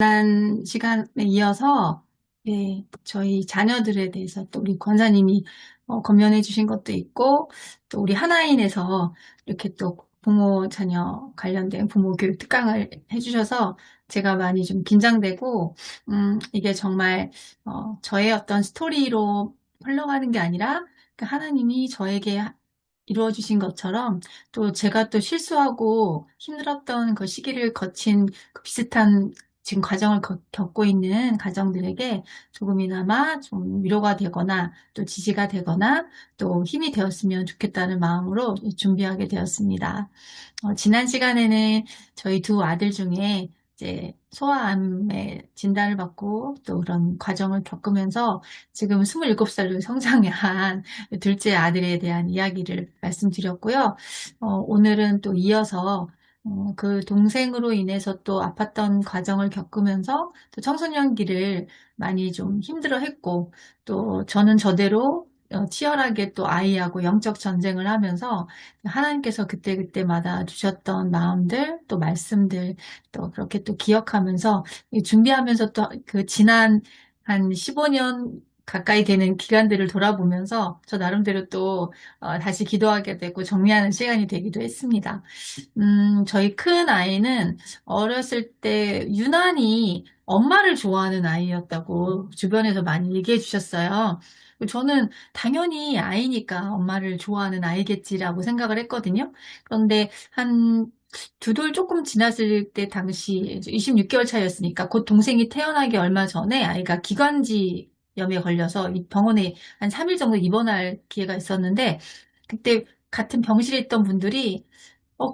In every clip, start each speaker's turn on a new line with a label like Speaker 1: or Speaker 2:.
Speaker 1: 지난 시간에 이어서 저희 자녀들에 대해서 또 우리 권사님이 권면해 주신 것도 있고 또 우리 하나인에서 이렇게 또 부모 자녀 관련된 부모 교육 특강을 해주셔서 제가 많이 좀 긴장되고 이게 정말 저의 어떤 스토리로 흘러가는 게 아니라 그 하나님이 저에게 이루어 주신 것처럼 또 제가 또 실수하고 힘들었던 그 시기를 거친 그 비슷한 지금 과정을 겪고 있는 가정들에게 조금이나마 좀 위로가 되거나 또 지지가 되거나 또 힘이 되었으면 좋겠다는 마음으로 준비하게 되었습니다. 지난 시간에는 저희 두 아들 중에 이제 소아암의 진단을 받고 또 그런 과정을 겪으면서 지금 27살로 성장한 둘째 아들에 대한 이야기를 말씀드렸고요. 오늘은 또 이어서 그 동생으로 인해서 또 아팠던 과정을 겪으면서 또 청소년기를 많이 좀 힘들어 했고 또 저는 저대로 치열하게 또 아이하고 영적 전쟁을 하면서 하나님께서 그때그때마다 주셨던 마음들, 또 말씀들, 또 그렇게 또 기억하면서 준비하면서 또 그 지난 한 15년 가까이 되는 기간들을 돌아보면서 저 나름대로 또 다시 기도하게 되고 정리하는 시간이 되기도 했습니다. 저희 큰 아이는 어렸을 때 유난히 엄마를 좋아하는 아이였다고 주변에서 많이 얘기해 주셨어요. 저는 당연히 아이니까 엄마를 좋아하는 아이겠지라고 생각을 했거든요. 그런데 한 두 돌 조금 지났을 때 당시 26개월 차였으니까 곧 동생이 태어나기 얼마 전에 아이가 기관지염에 걸려서 이 병원에 한 3일 정도 입원할 기회가 있었는데 그때 같은 병실에 있던 분들이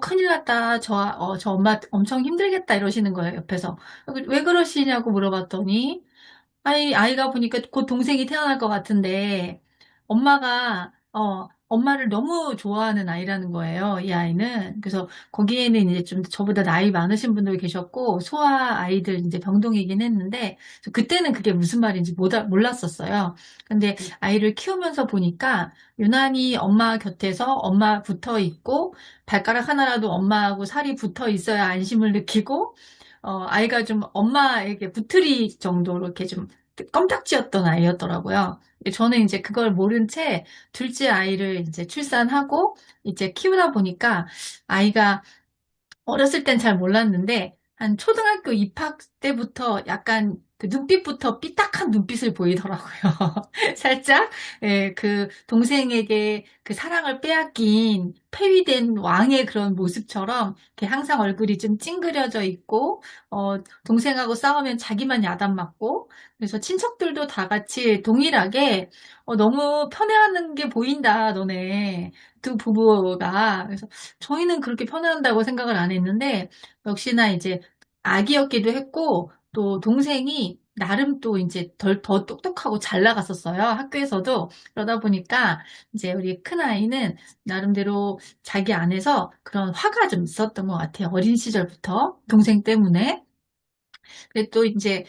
Speaker 1: 큰일 났다. 저 엄마 엄청 힘들겠다 이러시는 거예요, 옆에서. 왜 그러시냐고 물어봤더니 아이가 보니까 곧 동생이 태어날 것 같은데, 엄마를 너무 좋아하는 아이라는 거예요, 이 아이는. 그래서 거기에는 이제 좀 저보다 나이 많으신 분들 계셨고, 소아 아이들 이제 병동이긴 했는데, 그때는 그게 무슨 말인지 몰랐었어요. 근데 아이를 키우면서 보니까, 유난히 엄마 곁에서 엄마 붙어 있고, 발가락 하나라도 엄마하고 살이 붙어 있어야 안심을 느끼고, 아이가 좀 엄마에게 붙으리 정도로 이렇게 좀 껌딱지였던 아이였더라고요. 저는 이제 그걸 모른 채 둘째 아이를 이제 출산하고 이제 키우다 보니까 아이가 어렸을 땐 잘 몰랐는데, 한 초등학교 입학 때부터 약간 그 눈빛부터 삐딱한 눈빛을 보이더라고요. 살짝, 예, 그 동생에게 그 사랑을 빼앗긴 폐위된 왕의 그런 모습처럼 이렇게 항상 얼굴이 좀 찡그려져 있고, 동생하고 싸우면 자기만 야단 맞고, 그래서 친척들도 다 같이 동일하게, 너무 편애하는 게 보인다, 너네. 두 부부가. 그래서 저희는 그렇게 편한다고 생각을 안 했는데, 역시나 이제 아기였기도 했고, 또 동생이 나름 또 이제 더 똑똑하고 잘 나갔었어요. 학교에서도. 그러다 보니까 이제 우리 큰아이는 나름대로 자기 안에서 그런 화가 좀 있었던 것 같아요. 어린 시절부터. 동생 때문에. 근데 또 이제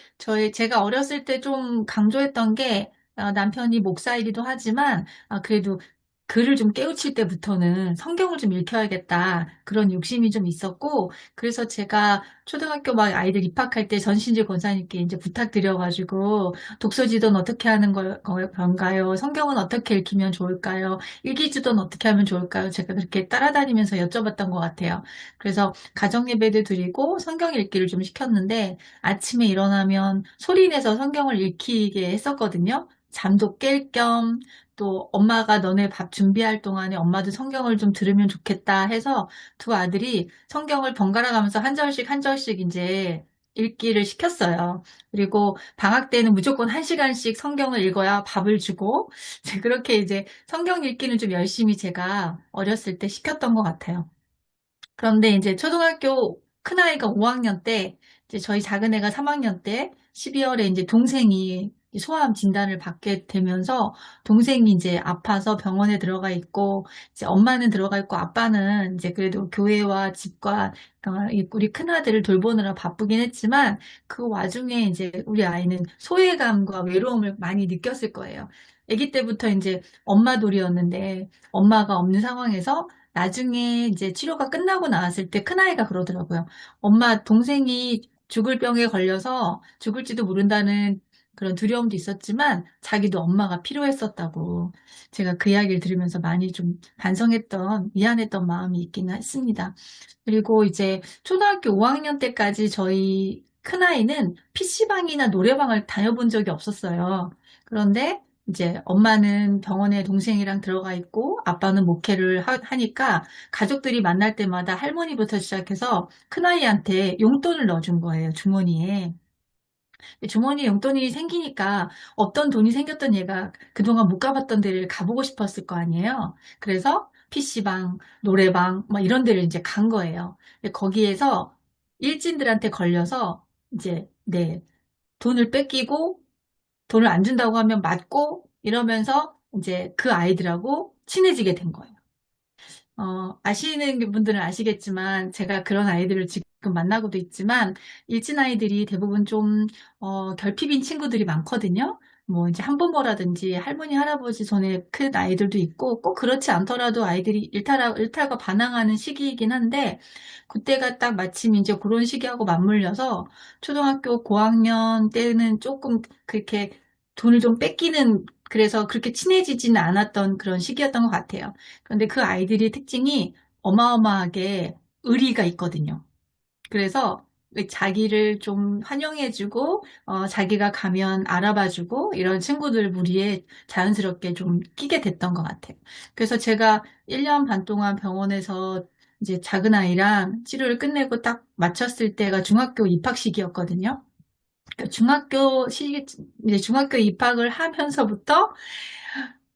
Speaker 1: 제가 어렸을 때 좀 강조했던 게 남편이 목사이기도 하지만 그래도 글을 좀 깨우칠 때부터는 성경을 좀 읽혀야겠다. 그런 욕심이 좀 있었고, 그래서 제가 초등학교 막 아이들 입학할 때 전신지 권사님께 이제 부탁드려가지고, 독서지도는 어떻게 하는 건가요? 성경은 어떻게 읽히면 좋을까요? 일기주도는 어떻게 하면 좋을까요? 제가 그렇게 따라다니면서 여쭤봤던 것 같아요. 그래서 가정예배도 드리고 성경 읽기를 좀 시켰는데, 아침에 일어나면 소리 내서 성경을 읽히게 했었거든요. 잠도 깰 겸, 또 엄마가 너네 밥 준비할 동안에 엄마도 성경을 좀 들으면 좋겠다 해서 두 아들이 성경을 번갈아 가면서 한 절씩 한 절씩 이제 읽기를 시켰어요. 그리고 방학 때는 무조건 한 시간씩 성경을 읽어야 밥을 주고, 그렇게 이제 성경 읽기는 좀 열심히 제가 어렸을 때 시켰던 것 같아요. 그런데 이제 초등학교 큰아이가 5학년 때, 이제 저희 작은애가 3학년 때 12월에 이제 동생이 소아암 진단을 받게 되면서 동생이 이제 아파서 병원에 들어가 있고, 이제 엄마는 들어가 있고 아빠는 이제 그래도 교회와 집과 우리 큰아들을 돌보느라 바쁘긴 했지만 그 와중에 이제 우리 아이는 소외감과 외로움을 많이 느꼈을 거예요. 아기 때부터 이제 엄마 돌이었는데 엄마가 없는 상황에서 나중에 이제 치료가 끝나고 나왔을 때 큰아이가 그러더라고요. 엄마, 동생이 죽을 병에 걸려서 죽을지도 모른다는 그런 두려움도 있었지만 자기도 엄마가 필요했었다고 제가 그 이야기를 들으면서 많이 좀 반성했던, 미안했던 마음이 있기는 했습니다. 그리고 이제 초등학교 5학년 때까지 저희 큰아이는 PC방이나 노래방을 다녀본 적이 없었어요. 그런데 이제 엄마는 병원에 동생이랑 들어가 있고 아빠는 목회를 하니까 가족들이 만날 때마다 할머니부터 시작해서 큰아이한테 용돈을 넣어준 거예요, 주머니에. 주머니에 용돈이 생기니까 없던 돈이 생겼던 얘가 그동안 못 가봤던 데를 가보고 싶었을 거 아니에요. 그래서 PC방, 노래방, 뭐 이런 데를 이제 간 거예요. 근데 거기에서 일진들한테 걸려서 이제, 네, 돈을 뺏기고 돈을 안 준다고 하면 맞고 이러면서 이제 그 아이들하고 친해지게 된 거예요. 아시는 분들은 아시겠지만, 제가 그런 아이들을 지금 만나고도 있지만, 일진 아이들이 대부분 좀, 결핍인 친구들이 많거든요. 뭐, 이제 한부모라든지 할머니, 할아버지 손에 큰 아이들도 있고, 꼭 그렇지 않더라도 아이들이 일탈과 반항하는 시기이긴 한데, 그때가 딱 마침 이제 그런 시기하고 맞물려서, 초등학교 고학년 때는 조금 그렇게 돈을 좀 뺏기는, 그래서 그렇게 친해지지는 않았던 그런 시기였던 것 같아요. 그런데 그 아이들이 특징이 어마어마하게 의리가 있거든요. 그래서 자기를 좀 환영해주고, 자기가 가면 알아봐주고, 이런 친구들 무리에 자연스럽게 좀 끼게 됐던 것 같아요. 그래서 제가 1년 반 동안 병원에서 이제 작은 아이랑 치료를 끝내고 딱 마쳤을 때가 중학교 입학 시기였거든요. 그러니까 이제 중학교 입학을 하면서부터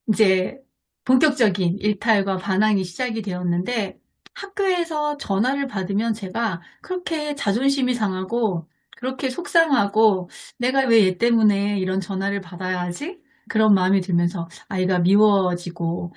Speaker 1: 이제 본격적인 일탈과 반항이 시작이 되었는데 학교에서 전화를 받으면 제가 그렇게 자존심이 상하고 그렇게 속상하고 내가 왜 얘 때문에 이런 전화를 받아야 하지? 그런 마음이 들면서 아이가 미워지고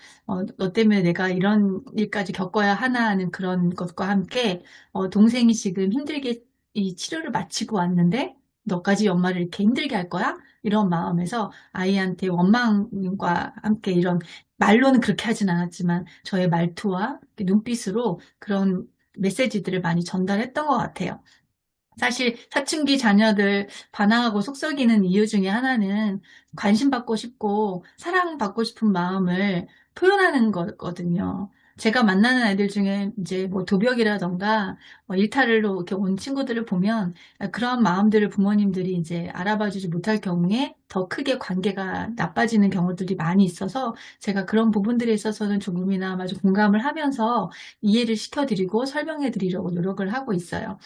Speaker 1: 너 때문에 내가 이런 일까지 겪어야 하나 하는 그런 것과 함께 동생이 지금 힘들게 이 치료를 마치고 왔는데 너까지 엄마를 이렇게 힘들게 할 거야? 이런 마음에서 아이한테 원망과 함께 이런 말로는 그렇게 하진 않았지만 저의 말투와 눈빛으로 그런 메시지들을 많이 전달했던 것 같아요. 사실 사춘기 자녀들 반항하고 속썩이는 이유 중에 하나는 관심받고 싶고 사랑받고 싶은 마음을 표현하는 거거든요. 제가 만나는 아이들 중에 이제 뭐 도벽이라던가 일탈로 이렇게 온 친구들을 보면 그런 마음들을 부모님들이 이제 알아봐주지 못할 경우에 더 크게 관계가 나빠지는 경우들이 많이 있어서 제가 그런 부분들에 있어서는 조금이나마 좀 공감을 하면서 이해를 시켜드리고 설명해드리려고 노력을 하고 있어요.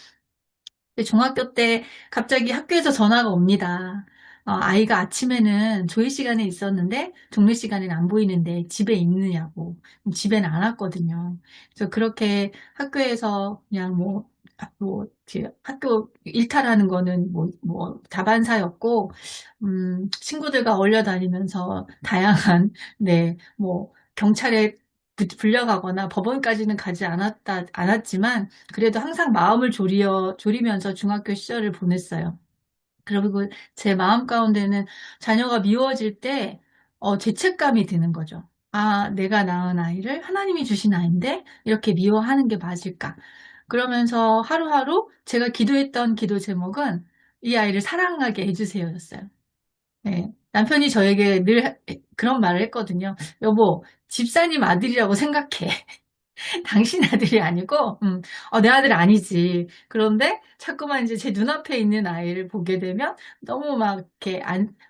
Speaker 1: 근데 중학교 때 갑자기 학교에서 전화가 옵니다. 아이가 아침에는 조회 시간에 있었는데 종례 시간에는 안 보이는데 집에 있느냐고. 집에는 안 왔거든요. 그래서 그렇게 학교에서 그냥 이렇게 학교 일탈하는 거는 다반사였고, 친구들과 어울려 다니면서 다양한, 네, 경찰에 불려가거나 법원까지는 가지 않았지만, 그래도 항상 마음을 졸이면서 중학교 시절을 보냈어요. 그리고 제 마음 가운데는 자녀가 미워질 때, 죄책감이 드는 거죠. 아, 내가 낳은 아이를 하나님이 주신 아이인데, 이렇게 미워하는 게 맞을까? 그러면서 하루하루 제가 기도했던 기도 제목은 이 아이를 사랑하게 해주세요였어요. 네. 남편이 저에게 늘 그런 말을 했거든요. 여보, 집사님 아들이라고 생각해. 당신 아들이 아니고, 내 아들 아니지. 그런데 자꾸만 이제 제 눈앞에 있는 아이를 보게 되면 너무 막 이렇게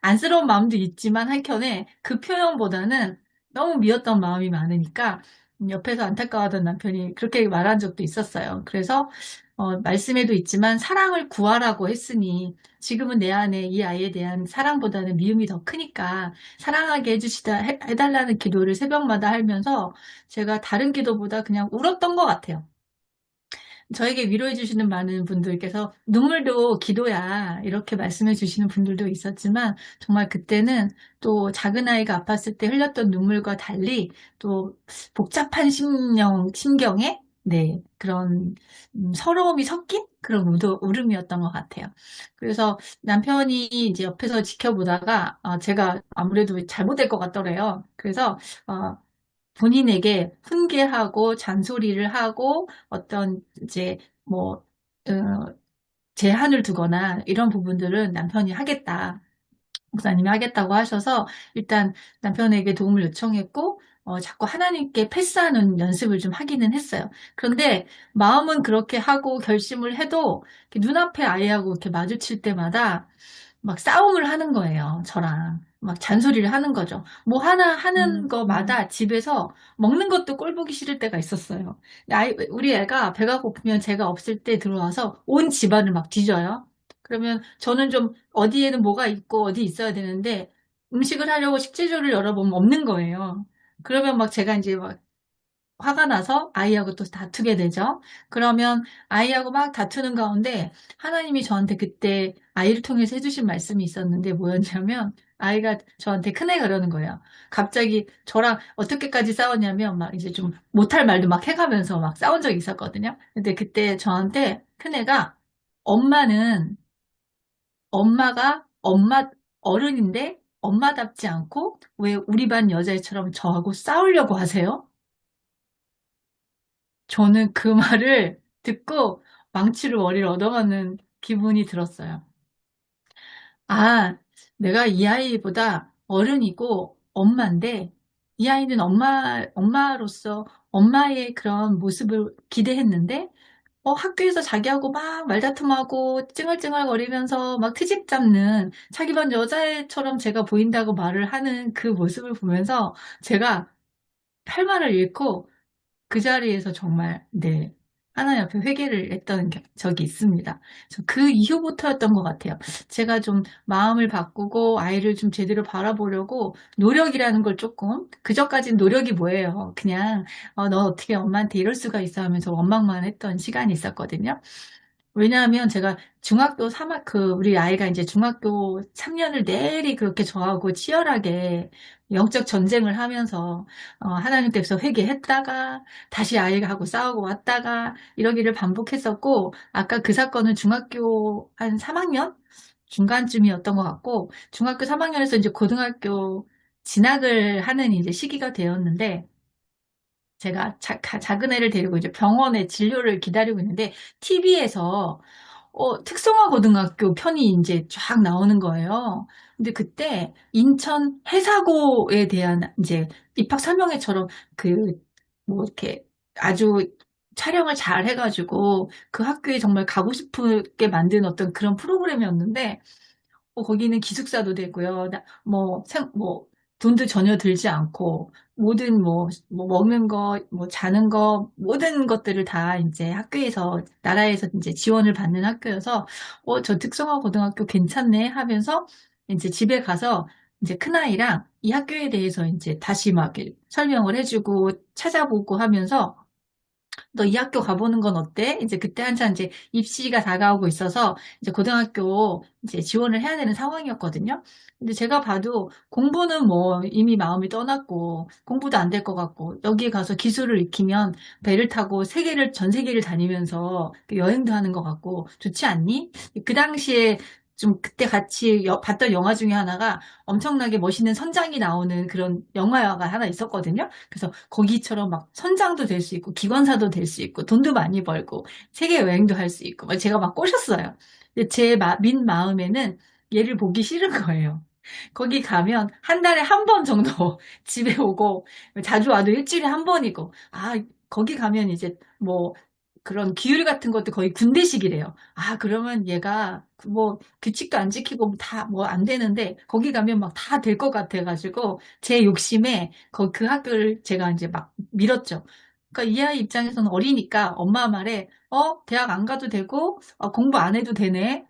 Speaker 1: 안쓰러운 마음도 있지만 한켠에 그 표현보다는 너무 미웠던 마음이 많으니까 옆에서 안타까워하던 남편이 그렇게 말한 적도 있었어요. 그래서 말씀에도 있지만 사랑을 구하라고 했으니 지금은 내 안에 이 아이에 대한 사랑보다는 미움이 더 크니까 사랑하게 해달라는 기도를 새벽마다 하면서 제가 다른 기도보다 그냥 울었던 것 같아요. 저에게 위로해 주시는 많은 분들께서 눈물도 기도야 이렇게 말씀해 주시는 분들도 있었지만 정말 그때는 또 작은 아이가 아팠을 때 흘렸던 눈물과 달리 또 복잡한 심경에 네, 그런 서러움이 섞인 그런 울음이었던 것 같아요. 그래서 남편이 이제 옆에서 지켜보다가 제가 아무래도 잘못될 것 같더래요. 그래서 어, 본인에게 훈계하고 잔소리를 하고 어떤 이제 뭐 어, 제한을 두거나 이런 부분들은 남편이 하겠다. 목사님이 하겠다고 하셔서 일단 남편에게 도움을 요청했고, 자꾸 하나님께 패스하는 연습을 좀 하기는 했어요. 그런데 마음은 그렇게 하고 결심을 해도 이렇게 눈앞에 아이하고 이렇게 마주칠 때마다 막 싸움을 하는 거예요, 저랑. 막 잔소리를 하는 거죠. 뭐 하나 하는
Speaker 2: 음, 음,
Speaker 1: 거마다 집에서 먹는 것도 꼴 보기 싫을 때가 있었어요. 우리 애가 배가 고프면 제가 없을 때 들어와서 온 집안을 막 뒤져요. 그러면 저는 좀 어디에는 뭐가 있고 어디 있어야 되는데 음식을 하려고 식재료를 열어보면 없는 거예요. 그러면 막 제가 이제 막 화가 나서 아이하고 또 다투게 되죠. 그러면 아이하고 막 다투는 가운데 하나님이 저한테 그때 아이를 통해서 해주신 말씀이 있었는데 뭐였냐면 아이가 저한테 큰애가 그러는 거예요. 갑자기 저랑 어떻게까지 싸웠냐면 막 이제 좀 못할 말도 막 해가면서 막 싸운 적이 있었거든요. 근데 그때 저한테 큰애가 엄마는 엄마가 엄마 어른인데 엄마답지 않고 왜 우리 반 여자애처럼 저하고 싸우려고 하세요? 저는 그 말을 듣고 망치로 머리를 얻어맞는 기분이 들었어요. 아, 내가 이 아이보다 어른이고 엄마인데 이 아이는 엄마로서 엄마의 그런 모습을 기대했는데 학교에서 자기하고 막 말다툼하고 찡얼찡얼거리면서 막 트집 잡는 자기 반 여자애처럼 제가 보인다고 말을 하는 그 모습을 보면서 제가 할 말을 잃고 그 자리에서 정말, 네, 하나님 앞에 회개를 했던 적이 있습니다. 그래서 그 이후부터였던 것 같아요. 제가 좀 마음을 바꾸고 아이를 좀 제대로 바라보려고 노력이라는 걸 조금, 그전까지는 노력이 뭐예요? 그냥, 너 어떻게 엄마한테 이럴 수가 있어 하면서 원망만 했던 시간이 있었거든요. 왜냐하면 제가 중학교 3학, 우리 아이가 이제 중학교 3년을 내리 그렇게 저하고 치열하게 영적 전쟁을 하면서, 하나님 께서 회개했다가, 다시 아이가 하고 싸우고 왔다가, 이러기를 반복했었고, 아까 그 사건은 중학교 한 3학년? 중간쯤이었던 것 같고, 중학교 3학년에서 이제 고등학교 진학을 하는 이제 시기가 되었는데, 제가 작은 애를 데리고 이제 병원에 진료를 기다리고 있는데, TV에서 특성화 고등학교 편이 이제 쫙 나오는 거예요. 근데 그때 인천 해사고에 대한 이제 입학 설명회처럼 그, 뭐 이렇게 아주 촬영을 잘 해가지고 그 학교에 정말 가고 싶게 만든 어떤 그런 프로그램이었는데, 거기는 기숙사도 되고요. 돈도 전혀 들지 않고, 모든 뭐 먹는 거, 뭐 자는 거, 모든 것들을 다 이제 학교에서, 나라에서 이제 지원을 받는 학교여서, 저 특성화 고등학교 괜찮네 하면서, 이제 집에 가서, 이제 큰아이랑 이 학교에 대해서 이제 다시 막 이렇게 설명을 해주고, 찾아보고 하면서, 너 이 학교 가보는 건 어때? 이제 그때 한참 이제 입시가 다가오고 있어서 이제 고등학교 이제 지원을 해야 되는 상황이었거든요. 근데 제가 봐도 공부는 뭐 이미 마음이 떠났고 공부도 안 될 것 같고 여기에 가서 기술을 익히면 배를 타고 전 세계를 다니면서 여행도 하는 것 같고 좋지 않니? 그 당시에 좀 그때 같이 봤던 영화 중에 하나가 엄청나게 멋있는 선장이 나오는 그런 영화가 하나 있었거든요. 그래서 거기처럼 막 선장도 될 수 있고 기관사도 될 수 있고 돈도 많이 벌고 세계 여행도 할 수 있고 막 제가 막 꼬셨어요. 근데 민 마음에는 얘를 보기 싫은 거예요. 거기 가면 한 달에 한 번 정도 집에 오고 자주 와도 일주일에 한 번이고 거기 가면 이제 뭐 그런 기율 같은 것도 거의 군대식이래요. 그러면 얘가 뭐 규칙도 안 지키고 다 뭐 안 되는데 거기 가면 막 다 될 것 같아가지고 제 욕심에 그 학교를 제가 이제 막 밀었죠. 그러니까 이 아이 입장에서는 어리니까 엄마 말에 대학 안 가도 되고 공부 안 해도 되네.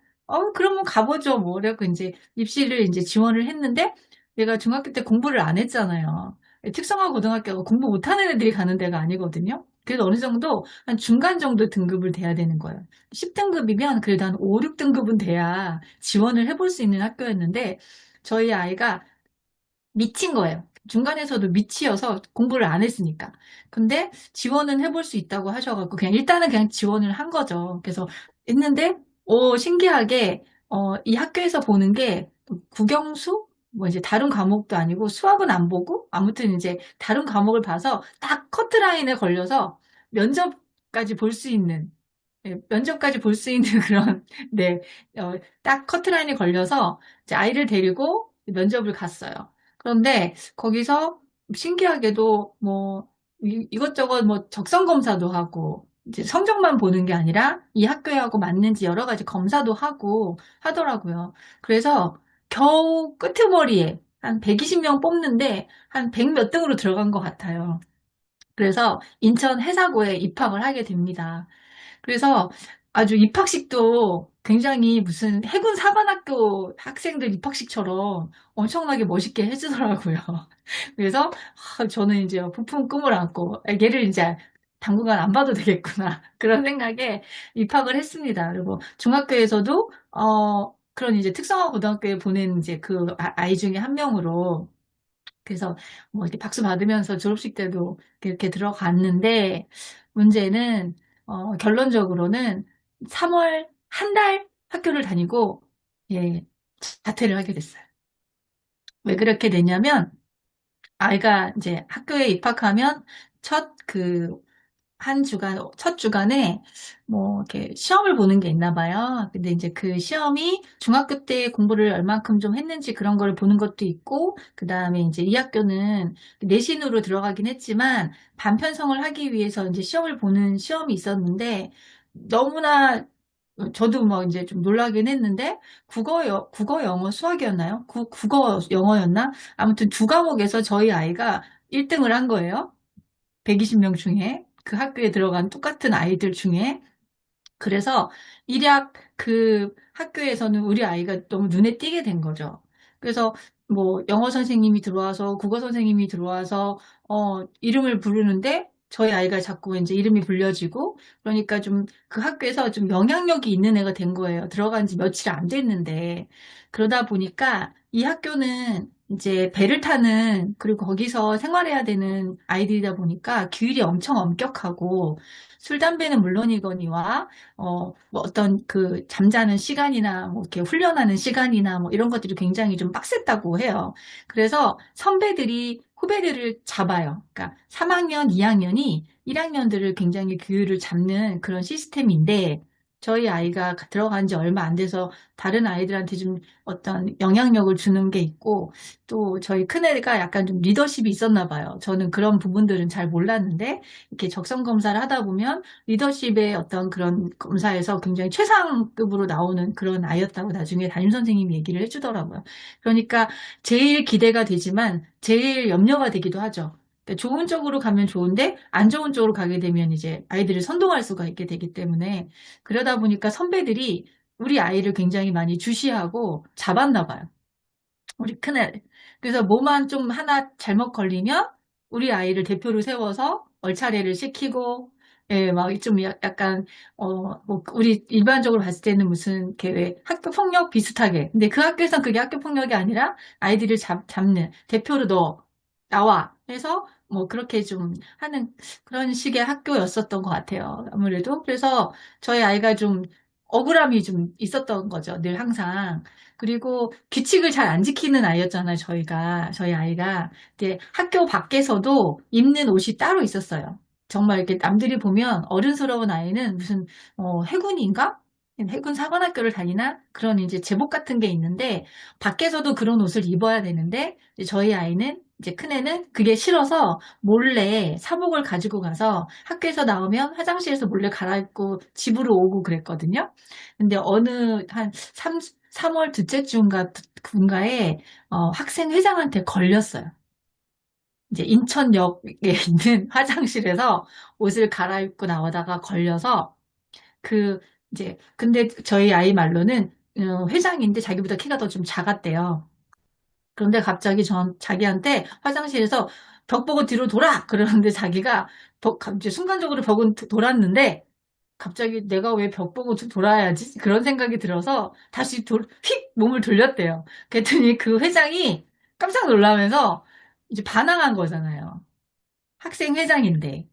Speaker 1: 그러면 가보죠. 뭐 그래고 이제 입시를 이제 지원을 했는데 내가 중학교 때 공부를 안 했잖아요. 특성화 고등학교가 공부 못하는 애들이 가는 데가 아니거든요. 그래도 어느 정도 한 중간 정도 등급을 돼야 되는 거예요. 10등급이면 그래도 한 5, 6등급은 돼야 지원을 해볼 수 있는 학교였는데 저희 아이가 미친 거예요. 중간에서도 미치여서 공부를 안 했으니까. 근데 지원은 해볼 수 있다고 하셔갖고 그냥 일단은 그냥 지원을 한 거죠. 그래서 했는데 신기하게 이 학교에서 보는 게 국영수? 뭐 이제 다른 과목도 아니고 수학은 안 보고 아무튼 이제 다른 과목을 봐서 딱 커트라인에 걸려서 면접까지 볼 수 있는. 예, 면접까지 볼 수 있는 그런, 네, 어, 딱 커트라인이 걸려서 이제 아이를 데리고 면접을 갔어요. 그런데 거기서 신기하게도 뭐 이것저것 뭐 적성 검사도 하고 이제 성적만 보는 게 아니라 이 학교하고 맞는지 여러 가지 검사도 하고 하더라고요. 그래서 겨우 끄트머리에 한 120명 뽑는데 한 100 몇 등으로 들어간 것 같아요. 그래서 인천 해사고에 입학을 하게 됩니다. 그래서 아주 입학식도 굉장히 무슨 해군 사관학교 학생들 입학식처럼 엄청나게 멋있게 해주더라고요. 그래서 저는 이제 부푼 꿈을 안고 얘를 이제 당분간 안 봐도 되겠구나 그런 생각에 입학을 했습니다. 그리고 중학교에서도 그런 이제 특성화 고등학교에 보낸 이제 그 아이 중에 한 명으로 그래서 뭐 이렇게 박수 받으면서 졸업식 때도 이렇게 들어갔는데 문제는 결론적으로는 3월 한 달 학교를 다니고 예, 자퇴를 하게 됐어요. 왜 그렇게 됐냐면 아이가 이제 학교에 입학하면 한 주간, 첫 주간에 뭐 이렇게 시험을 보는 게 있나 봐요. 근데 이제 그 시험이 중학교 때 공부를 얼만큼 좀 했는지 그런 걸 보는 것도 있고, 그 다음에 이제 이 학교는 내신으로 들어가긴 했지만 반편성을 하기 위해서 이제 시험을 보는 시험이 있었는데 너무나 저도 뭐 이제 좀 놀라긴 했는데 국어, 영어, 수학이었나요? 국어, 영어였나? 아무튼 두 과목에서 저희 아이가 1등을 한 거예요. 120명 중에 그 학교에 들어간 똑같은 아이들 중에 그래서 일약 그 학교에서는 우리 아이가 너무 눈에 띄게 된 거죠. 그래서 뭐 영어 선생님이 들어와서 국어 선생님이 들어와서 이름을 부르는데 저희 아이가 자꾸 이제 이름이 불려지고 그러니까 좀 그 학교에서 좀 영향력이 있는 애가 된 거예요. 들어간 지 며칠 안 됐는데 그러다 보니까 이 학교는 이제 배를 타는 그리고 거기서 생활해야 되는 아이들이다 보니까 규율이 엄청 엄격하고 술, 담배는 물론이거니와 뭐 어떤 그 잠자는 시간이나 뭐 이렇게 훈련하는 시간이나 뭐 이런 것들이 굉장히 좀 빡셌다고 해요. 그래서 선배들이 후배들을 잡아요. 그러니까 3학년, 2학년이 1학년들을 굉장히 규율을 잡는 그런 시스템인데 저희 아이가 들어간 지 얼마 안 돼서 다른 아이들한테 좀 어떤 영향력을 주는 게 있고 또 저희 큰애가 약간 좀 리더십이 있었나 봐요. 저는 그런 부분들은 잘 몰랐는데 이렇게 적성 검사를 하다 보면 리더십의 어떤 그런 검사에서 굉장히 최상급으로 나오는 그런 아이였다고 나중에 담임 선생님이 얘기를 해주더라고요. 그러니까 제일 기대가 되지만 제일 염려가 되기도 하죠. 그러니까 좋은 쪽으로 가면 좋은데 안 좋은 쪽으로 가게 되면 이제 아이들을 선동할 수가 있게 되기 때문에 그러다 보니까 선배들이 우리 아이를 굉장히 많이 주시하고 잡았나 봐요. 우리 큰애. 그래서 뭐만 좀 하나 잘못 걸리면 우리 아이를 대표로 세워서 얼차례를 시키고, 예, 막 좀 약간, 뭐, 우리 일반적으로 봤을 때는 무슨, 왜 학교 폭력 비슷하게. 근데 그 학교에선 그게 학교 폭력이 아니라 아이들을 잡는, 대표로 너, 나와. 해서 뭐 그렇게 좀 하는 그런 식의 학교였었던 것 같아요. 아무래도. 그래서 저희 아이가 좀 억울함이 좀 있었던 거죠. 늘 항상. 그리고 규칙을 잘 안 지키는 아이였잖아요, 저희 아이가. 이제 학교 밖에서도 입는 옷이 따로 있었어요. 정말 이렇게 남들이 보면 어른스러운 아이는 무슨, 해군인가? 해군 사관학교를 다니나? 그런 이제 제복 같은 게 있는데, 밖에서도 그런 옷을 입어야 되는데, 이제 저희 아이는, 이제 큰애는 그게 싫어서 몰래 사복을 가지고 가서 학교에서 나오면 화장실에서 몰래 갈아입고 집으로 오고 그랬거든요. 근데 어느 한 3월 둘째 주인가에 학생 회장한테 걸렸어요. 이제 인천역에 있는 화장실에서 옷을 갈아입고 나오다가 걸려서 그 이제 근데 저희 아이 말로는 회장인데 자기보다 키가 더 좀 작았대요. 그런데 갑자기 자기한테 화장실에서 벽 보고 뒤로 돌아! 그러는데 자기가 이제 순간적으로 벽은 돌았는데 갑자기 내가 왜 벽 보고 돌아야지? 그런 생각이 들어서 다시 휙 몸을 돌렸대요. 그랬더니 그 회장이 깜짝 놀라면서 이제 반항한 거잖아요. 학생 회장인데.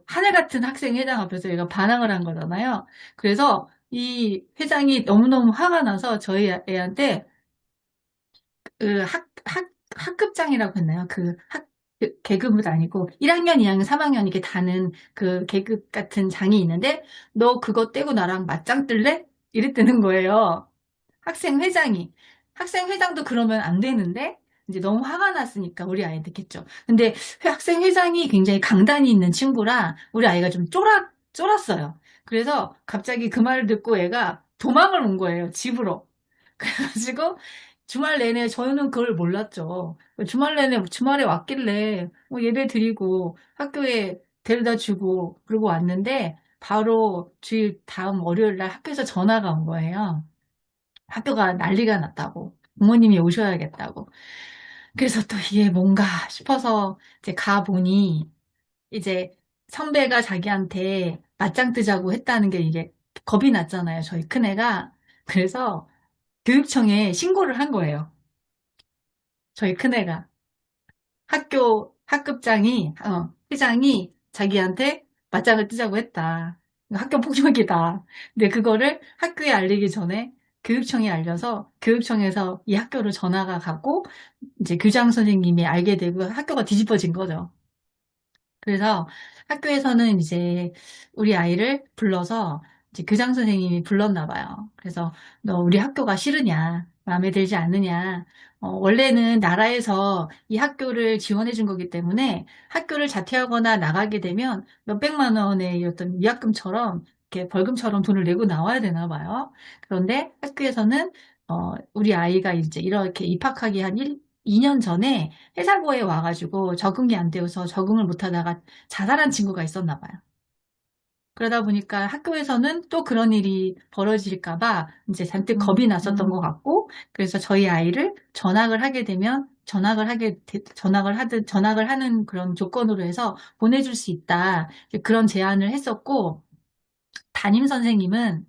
Speaker 1: 하늘 같은 학생 회장 앞에서 얘가 반항을 한 거잖아요. 그래서 이 회장이 너무너무 화가 나서 저희 애한테 그 학급장이라고 했나요? 계급은 아니고 1학년, 2학년, 3학년 이렇게 다는 그 계급 같은 장이 있는데 너 그거 떼고 나랑 맞짱 뜰래? 이랬다는 거예요. 학생회장이. 학생회장도 그러면 안 되는데 이제 너무 화가 났으니까 우리 아이 듣겠죠. 근데 학생회장이 굉장히 강단이 있는 친구라 우리 아이가 좀 쫄았어요. 그래서 갑자기 그 말을 듣고 애가 도망을 온 거예요, 집으로. 그래가지고 주말 내내 저희는 그걸 몰랐죠. 주말 내내 주말에 왔길래 예배 드리고 학교에 데려다 주고 그러고 왔는데 바로 주일 다음 월요일 날 학교에서 전화가 온 거예요. 학교가 난리가 났다고. 부모님이 오셔야겠다고. 그래서 또 이게 뭔가 싶어서 이제 가보니 이제 선배가 자기한테 맞짱 뜨자고 했다는 게 이게 겁이 났잖아요. 저희 큰애가. 그래서 교육청에 신고를 한 거예요. 저희 큰애가. 학급장이, 회장이 자기한테 맞짱을 뜨자고 했다. 학교 폭력이다. 근데 그거를 학교에 알리기 전에 교육청에 알려서 교육청에서 이 학교로 전화가 가고 이제 교장 선생님이 알게 되고 학교가 뒤집어진 거죠. 그래서 학교에서는 이제 우리 아이를 불러서 이제 교장 선생님이 불렀나 봐요. 그래서 너 우리 학교가 싫으냐? 마음에 들지 않느냐? 원래는 나라에서 이 학교를 지원해 준 거기 때문에 학교를 자퇴하거나 나가게 되면 몇백만 원의 어떤 위약금처럼 이렇게 벌금처럼 돈을 내고 나와야 되나 봐요. 그런데 학교에서는 우리 아이가 이제 이렇게 입학하기 한 2년 전에 회사고에 와가지고 적응이 안 되어서 적응을 못하다가 자살한 친구가 있었나 봐요. 그러다 보니까 학교에서는 또 그런 일이 벌어질까 봐 이제 잔뜩 겁이 났었던 것 같고, 그래서 저희 아이를 전학을 하는 그런 조건으로 해서 보내줄 수 있다. 그런 제안을 했었고, 담임 선생님은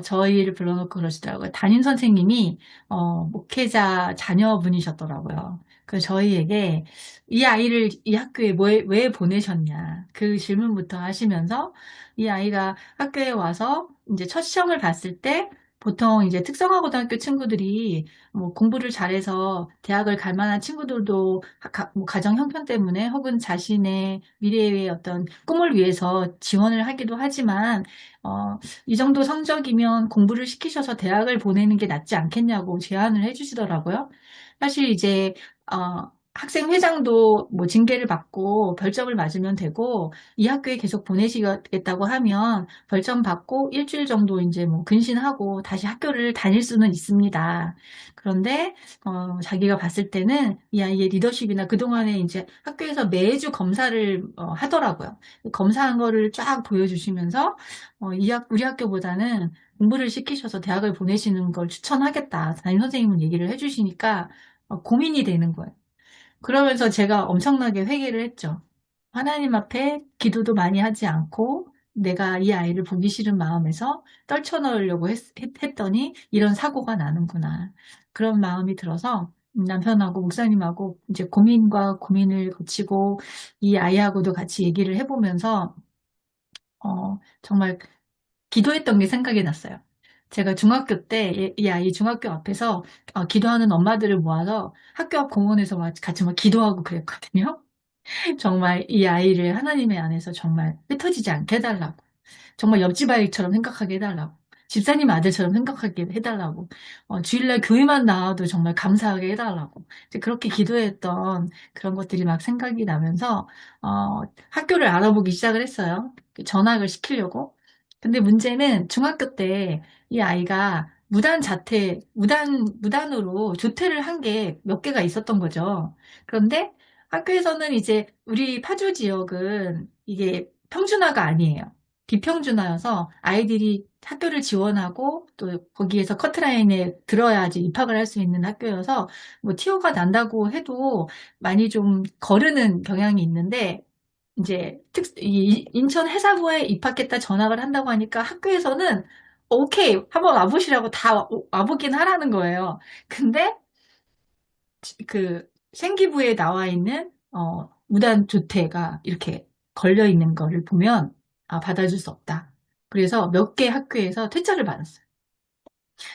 Speaker 1: 저희를 불러놓고 그러시더라고요. 담임 선생님이, 목회자 자녀분이셨더라고요. 그 저희에게 이 아이를 이 학교에 왜 보내셨냐. 그 질문부터 하시면서 이 아이가 학교에 와서 이제 첫 시험을 봤을 때 보통 이제 특성화고등학교 친구들이 뭐 공부를 잘해서 대학을 갈 만한 친구들도 뭐 가정 형편 때문에 혹은 자신의 미래의 어떤 꿈을 위해서 지원을 하기도 하지만, 이 정도 성적이면 공부를 시키셔서 대학을 보내는 게 낫지 않겠냐고 제안을 해주시더라고요. 사실 이제 학생회장도 뭐 징계를 받고 벌점을 맞으면 되고 이 학교에 계속 보내시겠다고 하면 벌점 받고 일주일 정도 이제 뭐 근신하고 다시 학교를 다닐 수는 있습니다. 그런데 자기가 봤을 때는 이 아이의 리더십이나 그동안에 이제 학교에서 매주 검사를 하더라고요. 검사한 거를 쫙 보여주시면서 우리 학교보다는 공부를 시키셔서 대학을 보내시는 걸 추천하겠다. 담임 선생님은 얘기를 해주시니까 고민이 되는 거예요. 그러면서 제가 엄청나게 회개를 했죠. 하나님 앞에 기도도 많이 하지 않고 내가 이 아이를 보기 싫은 마음에서 떨쳐놓으려고 했더니 이런 사고가 나는구나. 그런 마음이 들어서 남편하고 목사님하고 이제 고민과 고민을 거치고 이 아이하고도 같이 얘기를 해보면서 정말 기도했던 게 생각이 났어요. 제가 중학교 때 이 아이 중학교 앞에서 기도하는 엄마들을 모아서 학교 앞 공원에서 같이 막 기도하고 그랬거든요. 정말 이 아이를 하나님의 안에서 정말 흩어지지 않게 해달라고. 정말 옆집 아이처럼 생각하게 해달라고. 집사님 아들처럼 생각하게 해달라고. 주일날 교회만 나와도 정말 감사하게 해달라고. 이제 그렇게 기도했던 그런 것들이 막 생각이 나면서, 학교를 알아보기 시작을 했어요. 전학을 시키려고. 근데 문제는 중학교 때 이 아이가 무단으로 조퇴를 한 게 몇 개가 있었던 거죠. 그런데 학교에서는 이제 우리 파주 지역은 이게 평준화가 아니에요. 비평준화여서 아이들이 학교를 지원하고 또 거기에서 커트라인에 들어야지 입학을 할 수 있는 학교여서 뭐 티오가 난다고 해도 많이 좀 거르는 경향이 있는데 이제 인천 해사고에 입학했다 전학을 한다고 하니까 학교에서는 오케이 한번 와보시라고 다 와보긴 하라는 거예요. 근데 그 생기부에 나와 있는 무단 조퇴가 이렇게 걸려 있는 거를 보면 받아줄 수 없다. 그래서 몇 개 학교에서 퇴짜를 받았어요.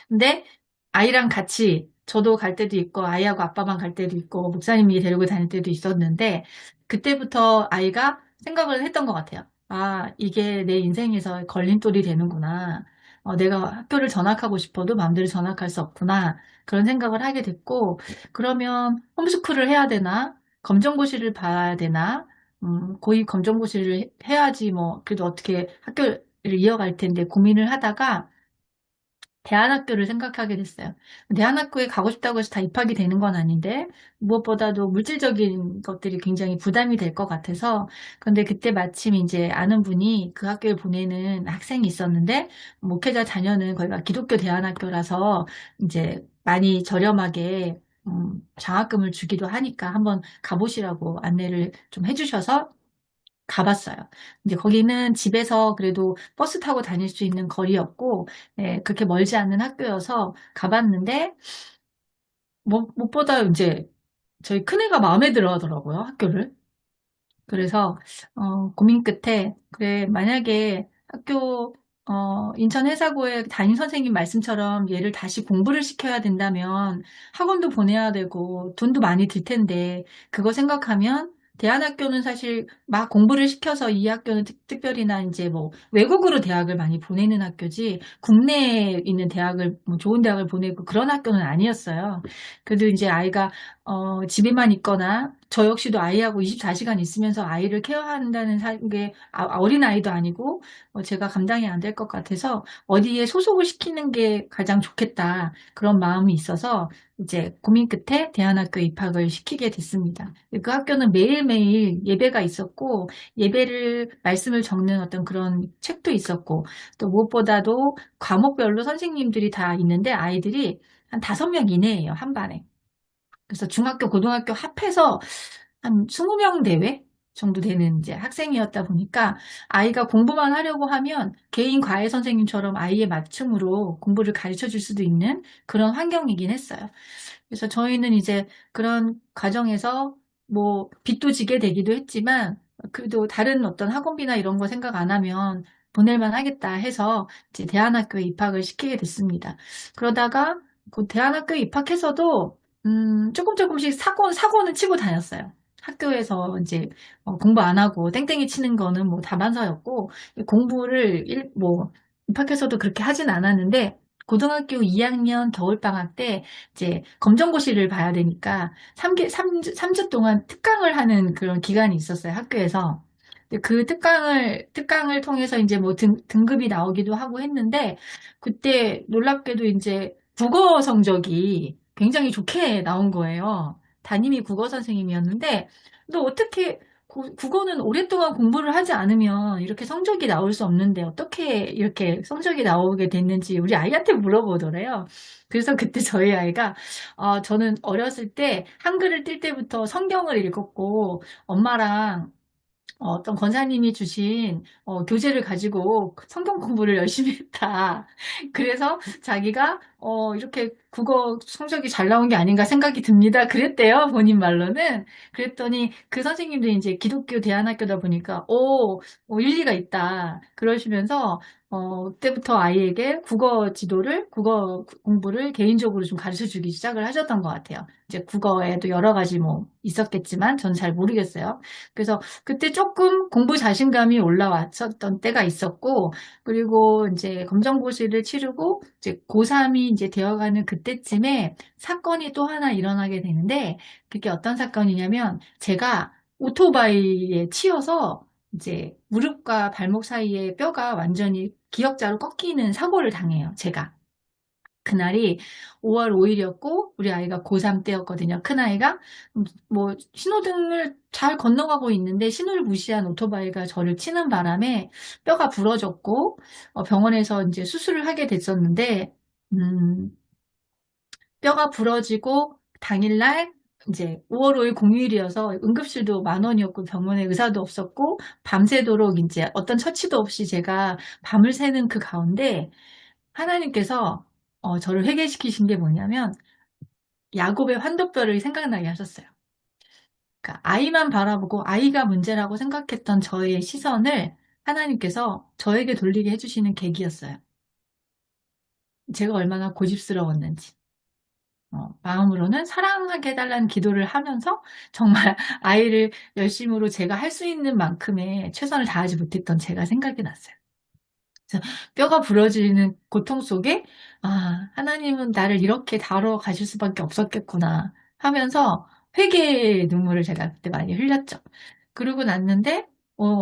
Speaker 1: 근데 아이랑 같이 저도 갈 때도 있고, 아이하고 아빠만 갈 때도 있고, 목사님이 데리고 다닐 때도 있었는데, 그때부터 아이가 생각을 했던 것 같아요. 아, 이게 내 인생에서 걸림돌이 되는구나. 내가 학교를 전학하고 싶어도 마음대로 전학할 수 없구나. 그런 생각을 하게 됐고, 그러면 홈스쿨을 해야 되나? 검정고시를 봐야 되나? 고위 검정고시를 해야지 뭐, 그래도 어떻게 학교를 이어갈 텐데 고민을 하다가, 대안학교를 생각하게 됐어요. 대안학교에 가고 싶다고 해서 다 입학이 되는 건 아닌데 무엇보다도 물질적인 것들이 굉장히 부담이 될 것 같아서 근데 그때 마침 이제 아는 분이 그 학교에 보내는 학생이 있었는데 목회자 자녀는 거기가 기독교 대안학교라서 이제 많이 저렴하게 장학금을 주기도 하니까 한번 가보시라고 안내를 좀 해주셔서 가봤어요. 이제 거기는 집에서 그래도 버스 타고 다닐 수 있는 거리였고, 예, 그렇게 멀지 않는 학교여서 가봤는데, 무엇보다 이제 저희 큰애가 마음에 들어 하더라고요, 학교를. 그래서 고민 끝에 그래 만약에 학교 인천 해사고의 담임 선생님 말씀처럼 얘를 다시 공부를 시켜야 된다면 학원도 보내야 되고 돈도 많이 들 텐데 그거 생각하면 대안학교는 사실 막 공부를 시켜서 이 학교는 특별히나 이제 뭐 외국으로 대학을 많이 보내는 학교지 국내에 있는 대학을 뭐 좋은 대학을 보내고 그런 학교는 아니었어요. 그래도 이제 아이가 집에만 있거나 저 역시도 아이하고 24시간 있으면서 아이를 케어한다는 게 어린 아이도 아니고 제가 감당이 안 될 것 같아서 어디에 소속을 시키는 게 가장 좋겠다 그런 마음이 있어서 이제 고민 끝에 대안학교 입학을 시키게 됐습니다. 그 학교는 매일매일 예배가 있었고 예배를 말씀을 적는 어떤 그런 책도 있었고 또 무엇보다도 과목별로 선생님들이 다 있는데 아이들이 한 5명 이내예요, 한 반에. 그래서 중학교, 고등학교 합해서 한 20명 대회 정도 되는 이제 학생이었다 보니까 아이가 공부만 하려고 하면 개인 과외 선생님처럼 아이의 맞춤으로 공부를 가르쳐 줄 수도 있는 그런 환경이긴 했어요. 그래서 저희는 이제 그런 과정에서 뭐 빚도 지게 되기도 했지만 그래도 다른 어떤 학원비나 이런 거 생각 안 하면 보낼만 하겠다 해서 이제 대안학교에 입학을 시키게 됐습니다. 그러다가 그 대안학교에 입학해서도 조금 조금씩 사고는 치고 다녔어요. 학교에서 이제 공부 안 하고 땡땡이 치는 거는 뭐 다반사였고 공부를 뭐 입학해서도 그렇게 하진 않았는데 고등학교 2학년 겨울방학 때 이제 검정고시를 봐야 되니까 3주 동안 특강을 하는 그런 기간이 있었어요, 학교에서. 근데 그 특강을 통해서 이제 뭐 등급이 나오기도 하고 했는데, 그때 놀랍게도 이제 국어 성적이 굉장히 좋게 나온 거예요. 담임이 국어 선생님이었는데, 너 어떻게, 국어는 오랫동안 공부를 하지 않으면 이렇게 성적이 나올 수 없는데 어떻게 이렇게 성적이 나오게 됐는지 우리 아이한테 물어보더래요. 그래서 그때 저희 아이가 저는 어렸을 때 한글을 뜰 때부터 성경을 읽었고 엄마랑 어떤 권사님이 주신 교재를 가지고 성경 공부를 열심히 했다. 그래서 자기가 이렇게 국어 성적이 잘 나온 게 아닌가 생각이 듭니다. 그랬대요, 본인 말로는. 그랬더니 그 선생님도 이제 기독교 대안학교다 보니까 일리가 있다. 그러시면서 그때부터 아이에게 국어 공부를 개인적으로 좀 가르쳐 주기 시작을 하셨던 것 같아요. 이제 국어에도 여러 가지 뭐 있었겠지만 저는 잘 모르겠어요. 그래서 그때 조금 공부 자신감이 올라왔었던 때가 있었고, 그리고 이제 검정고시를 치르고 이제 고3이 이제 되어가는 그때쯤에 사건이 또 하나 일어나게 되는데, 그게 어떤 사건이냐면, 제가 오토바이에 치여서 이제 무릎과 발목 사이에 뼈가 완전히 기역자로 꺾이는 사고를 당해요, 제가. 그날이 5월 5일이었고 우리 아이가 고3 때였거든요. 큰아이가 뭐 신호등을 잘 건너가고 있는데 신호를 무시한 오토바이가 저를 치는 바람에 뼈가 부러졌고 병원에서 이제 수술을 하게 됐었는데 음, 뼈가 부러지고 당일날 이제 5월 5일 공휴일이어서 응급실도 10,000원이었고 병원에 의사도 없었고 밤새도록 이제 어떤 처치도 없이 제가 밤을 새는 그 가운데 하나님께서 저를 회개시키신 게 뭐냐면 야곱의 환도뼈를 생각나게 하셨어요. 그러니까 아이만 바라보고 아이가 문제라고 생각했던 저의 시선을 하나님께서 저에게 돌리게 해주시는 계기였어요. 제가 얼마나 고집스러웠는지. 마음으로는 사랑하게 해달라는 기도를 하면서 정말 아이를 열심으로 제가 할 수 있는 만큼의 최선을 다하지 못했던 제가 생각이 났어요. 그래서 뼈가 부러지는 고통 속에 하나님은 나를 이렇게 다뤄 가실 수밖에 없었겠구나 하면서 회개의 눈물을 제가 그때 많이 흘렸죠. 그러고 났는데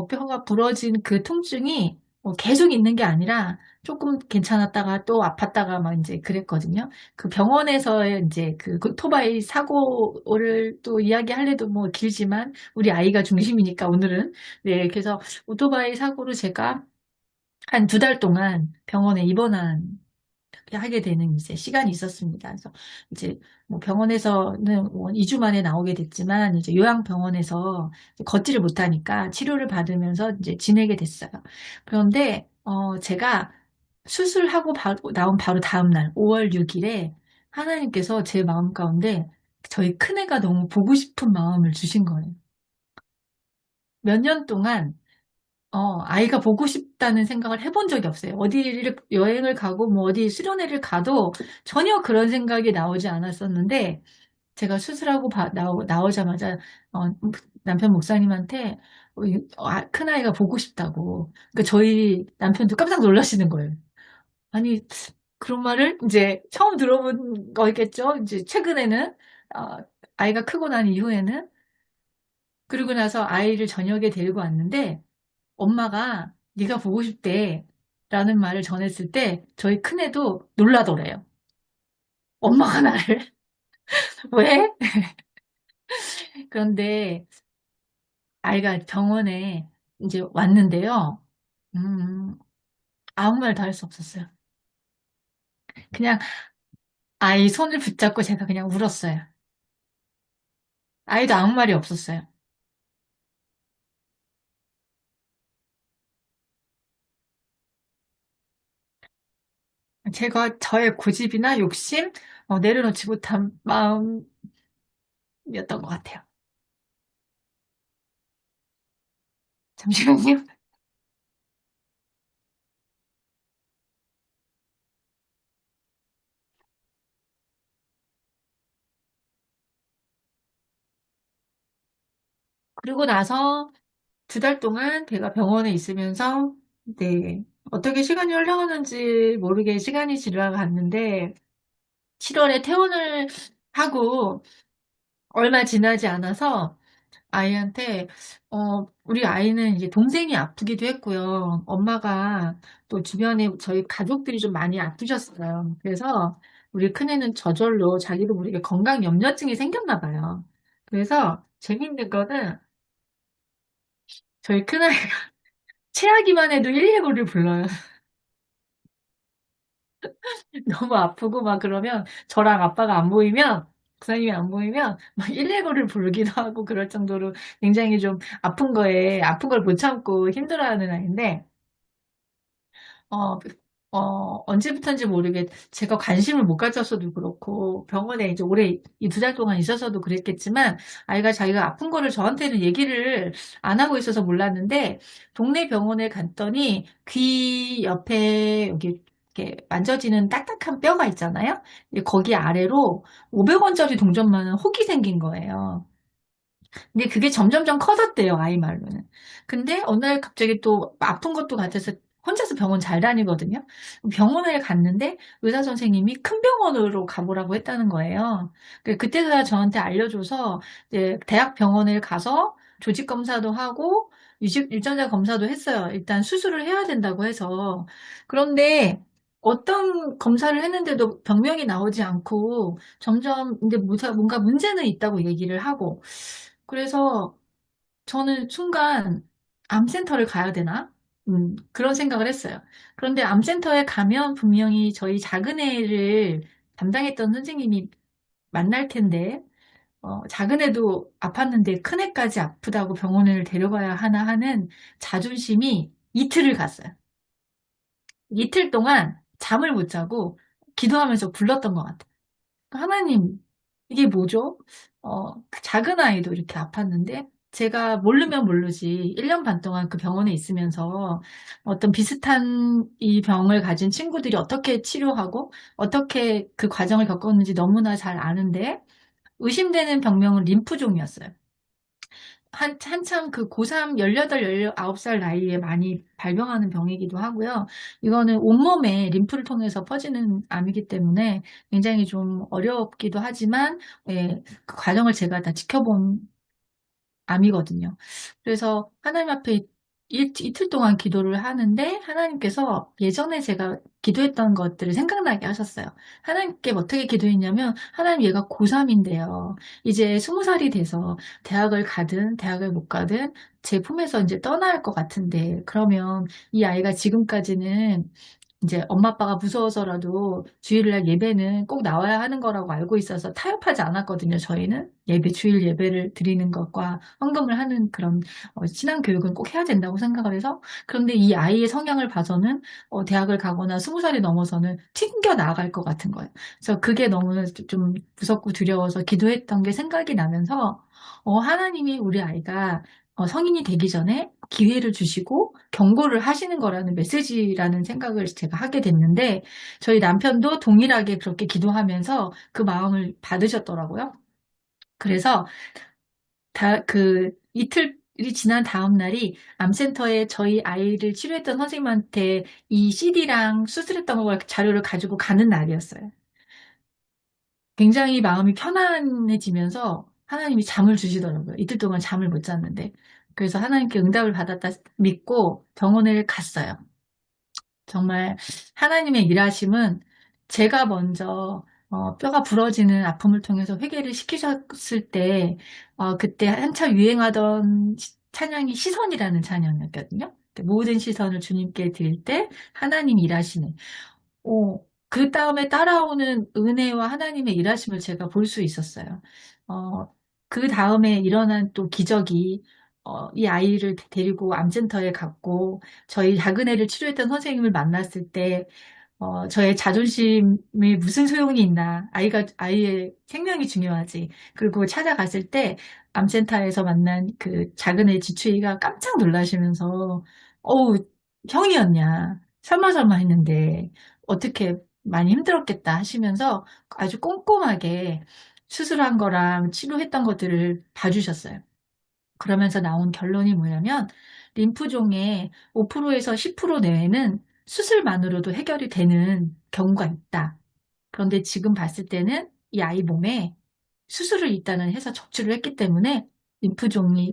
Speaker 1: 뼈가 부러진 그 통증이 계속 있는 게 아니라 조금 괜찮았다가 또 아팠다가 막 이제 그랬거든요. 그 병원에서의 이제 그 오토바이 사고를 또 이야기할래도 뭐 길지만 우리 아이가 중심이니까 오늘은 네 그래서 오토바이 사고로 제가 한 두 달 동안 병원에 하게 되는 이제 시간이 있었습니다. 그래서 이제 뭐 병원에서는 2주 만에 나오게 됐지만 이제 요양병원에서 걷지를 못하니까 치료를 받으면서 이제 지내게 됐어요. 그런데 제가 수술하고 나온 바로 다음 날 5월 6일에 하나님께서 제 마음 가운데 저희 큰애가 너무 보고 싶은 마음을 주신 거예요. 몇 년 동안 아이가 보고 싶다는 생각을 해본 적이 없어요. 어디를 여행을 가고 뭐 어디 수련회를 가도 전혀 그런 생각이 나오지 않았었는데 제가 수술하고 나오자마자 남편 목사님한테 큰아이가 보고 싶다고. 그러니까 저희 남편도 깜짝 놀라시는 거예요. 아니 그런 말을 이제 처음 들어본 거겠죠. 이제 최근에는 어, 아이가 크고 난 이후에는 그러고 나서 아이를 저녁에 데리고 왔는데 엄마가 네가 보고 싶대 라는 말을 전했을 때 저희 큰애도 놀라더래요. 엄마가 나를 왜? 그런데 아이가 병원에 이제 왔는데요. 음, 아무 말도 할 수 없었어요. 그냥 아이 손을 붙잡고 제가 그냥 울었어요. 아이도 아무 말이 없었어요. 제가 저의 고집이나 욕심, 내려놓지 못한 마음이었던 것 같아요. 잠시만요. 그리고 나서 두 달 동안 제가 병원에 있으면서, 네, 어떻게 시간이 흘러가는지 모르게 시간이 지나갔는데, 7월에 퇴원을 하고 얼마 지나지 않아서 아이한테, 우리 아이는 이제 동생이 아프기도 했고요. 엄마가 또 주변에 저희 가족들이 좀 많이 아프셨어요. 그래서 우리 큰애는 저절로 자기도 모르게 건강 염려증이 생겼나 봐요. 그래서 재밌는 거는 저희 큰아이가 체하기만 해도 119를 불러요. 너무 아프고 막 그러면 저랑 아빠가 안 보이면 부사님이 안 보이면 막 119를 부르기도 하고 그럴 정도로 굉장히 좀 아픈 걸 못 참고 힘들어하는 아이인데 어, 언제부턴지 모르게 제가 관심을 못 가졌어도 그렇고 병원에 이제 오래 이 두 달 동안 있어서도 그랬겠지만 아이가 자기가 아픈 거를 저한테는 얘기를 안 하고 있어서 몰랐는데 동네 병원에 갔더니 귀 옆에 여기 이렇게 만져지는 딱딱한 뼈가 있잖아요. 근데 거기 아래로 500원짜리 동전만한 혹이 생긴 거예요. 근데 그게 점점점 커졌대요, 아이 말로는. 근데 어느 날 갑자기 또 아픈 것도 같아서 혼자서 병원 잘 다니거든요. 병원에 갔는데 의사 선생님이 큰 병원으로 가보라고 했다는 거예요. 그때서야 저한테 알려줘서 이제 대학 병원에 가서 조직 검사도 하고 유전자 검사도 했어요. 일단 수술을 해야 된다고 해서. 그런데 어떤 검사를 했는데도 병명이 나오지 않고 점점 이제 뭔가 문제는 있다고 얘기를 하고 그래서 저는 순간 암센터를 가야 되나? 그런 생각을 했어요. 그런데 암센터에 가면 분명히 저희 작은 애를 담당했던 선생님이 만날 텐데, 작은 애도 아팠는데 큰 애까지 아프다고 병원을 데려가야 하나 하는 자존심이 이틀을 갔어요. 이틀 동안 잠을 못 자고 기도하면서 불렀던 것 같아요. 하나님, 이게 뭐죠? 그 작은 아이도 이렇게 아팠는데 제가 모르면 모르지 1년 반 동안 그 병원에 있으면서 어떤 비슷한 이 병을 가진 친구들이 어떻게 치료하고 어떻게 그 과정을 겪었는지 너무나 잘 아는데 의심되는 병명은 림프종이었어요. 한참 그 고3, 18, 19살 나이에 많이 발병하는 병이기도 하고요. 이거는 온몸에 림프를 통해서 퍼지는 암이기 때문에 굉장히 좀 어렵기도 하지만, 예, 그 과정을 제가 다 지켜본 암이거든요. 그래서 하나님 앞에 이틀 동안 기도를 하는데 하나님께서 예전에 제가 기도했던 것들을 생각나게 하셨어요. 하나님께 어떻게 기도했냐면 하나님 얘가 고3인데요. 이제 20살이 돼서 대학을 가든 대학을 못 가든 제 품에서 이제 떠나야 할 것 같은데 그러면 이 아이가 지금까지는 이제 엄마 아빠가 무서워서라도 주일날 예배는 꼭 나와야 하는 거라고 알고 있어서 타협하지 않았거든요. 저희는 주일 예배를 드리는 것과 헌금을 하는 그런 신앙 교육은 꼭 해야 된다고 생각을 해서 그런데 이 아이의 성향을 봐서는 대학을 가거나 20살이 넘어서는 튕겨 나아갈 것 같은 거예요. 그래서 그게 너무 좀 무섭고 두려워서 기도했던 게 생각이 나면서 하나님이 우리 아이가 성인이 되기 전에 기회를 주시고 경고를 하시는 거라는 메시지라는 생각을 제가 하게 됐는데 저희 남편도 동일하게 그렇게 기도하면서 그 마음을 받으셨더라고요. 그래서 이틀이 지난 다음 날이 암센터에 저희 아이를 치료했던 선생님한테 이 CD랑 수술했던 걸 자료를 가지고 가는 날이었어요. 굉장히 마음이 편안해지면서 하나님이 잠을 주시더라고요. 이틀 동안 잠을 못 잤는데. 그래서 하나님께 응답을 받았다 믿고 병원을 갔어요. 정말 하나님의 일하심은 제가 먼저 뼈가 부러지는 아픔을 통해서 회개를 시키셨을 때 그때 한참 유행하던 찬양이 시선이라는 찬양이었거든요. 모든 시선을 주님께 드릴 때 하나님 일하시네. 그 다음에 따라오는 은혜와 하나님의 일하심을 제가 볼 수 있었어요. 어, 그 다음에 일어난 또 기적이 이 아이를 데리고 암센터에 갔고 저희 작은 애를 치료했던 선생님을 만났을 때 저의 자존심이 무슨 소용이 있나. 아이의 생명이 중요하지. 그리고 찾아갔을 때 암센터에서 만난 그 작은 애 지추이가 깜짝 놀라시면서 어우, 형이었냐. 설마 했는데 어떻게 많이 힘들었겠다 하시면서 아주 꼼꼼하게 수술한 거랑 치료했던 것들을 봐주셨어요. 그러면서 나온 결론이 뭐냐면 림프종의 5%에서 10% 내외는 수술만으로도 해결이 되는 경우가 있다. 그런데 지금 봤을 때는 이 아이 몸에 수술을 일단은 해서 적출을 했기 때문에 림프종이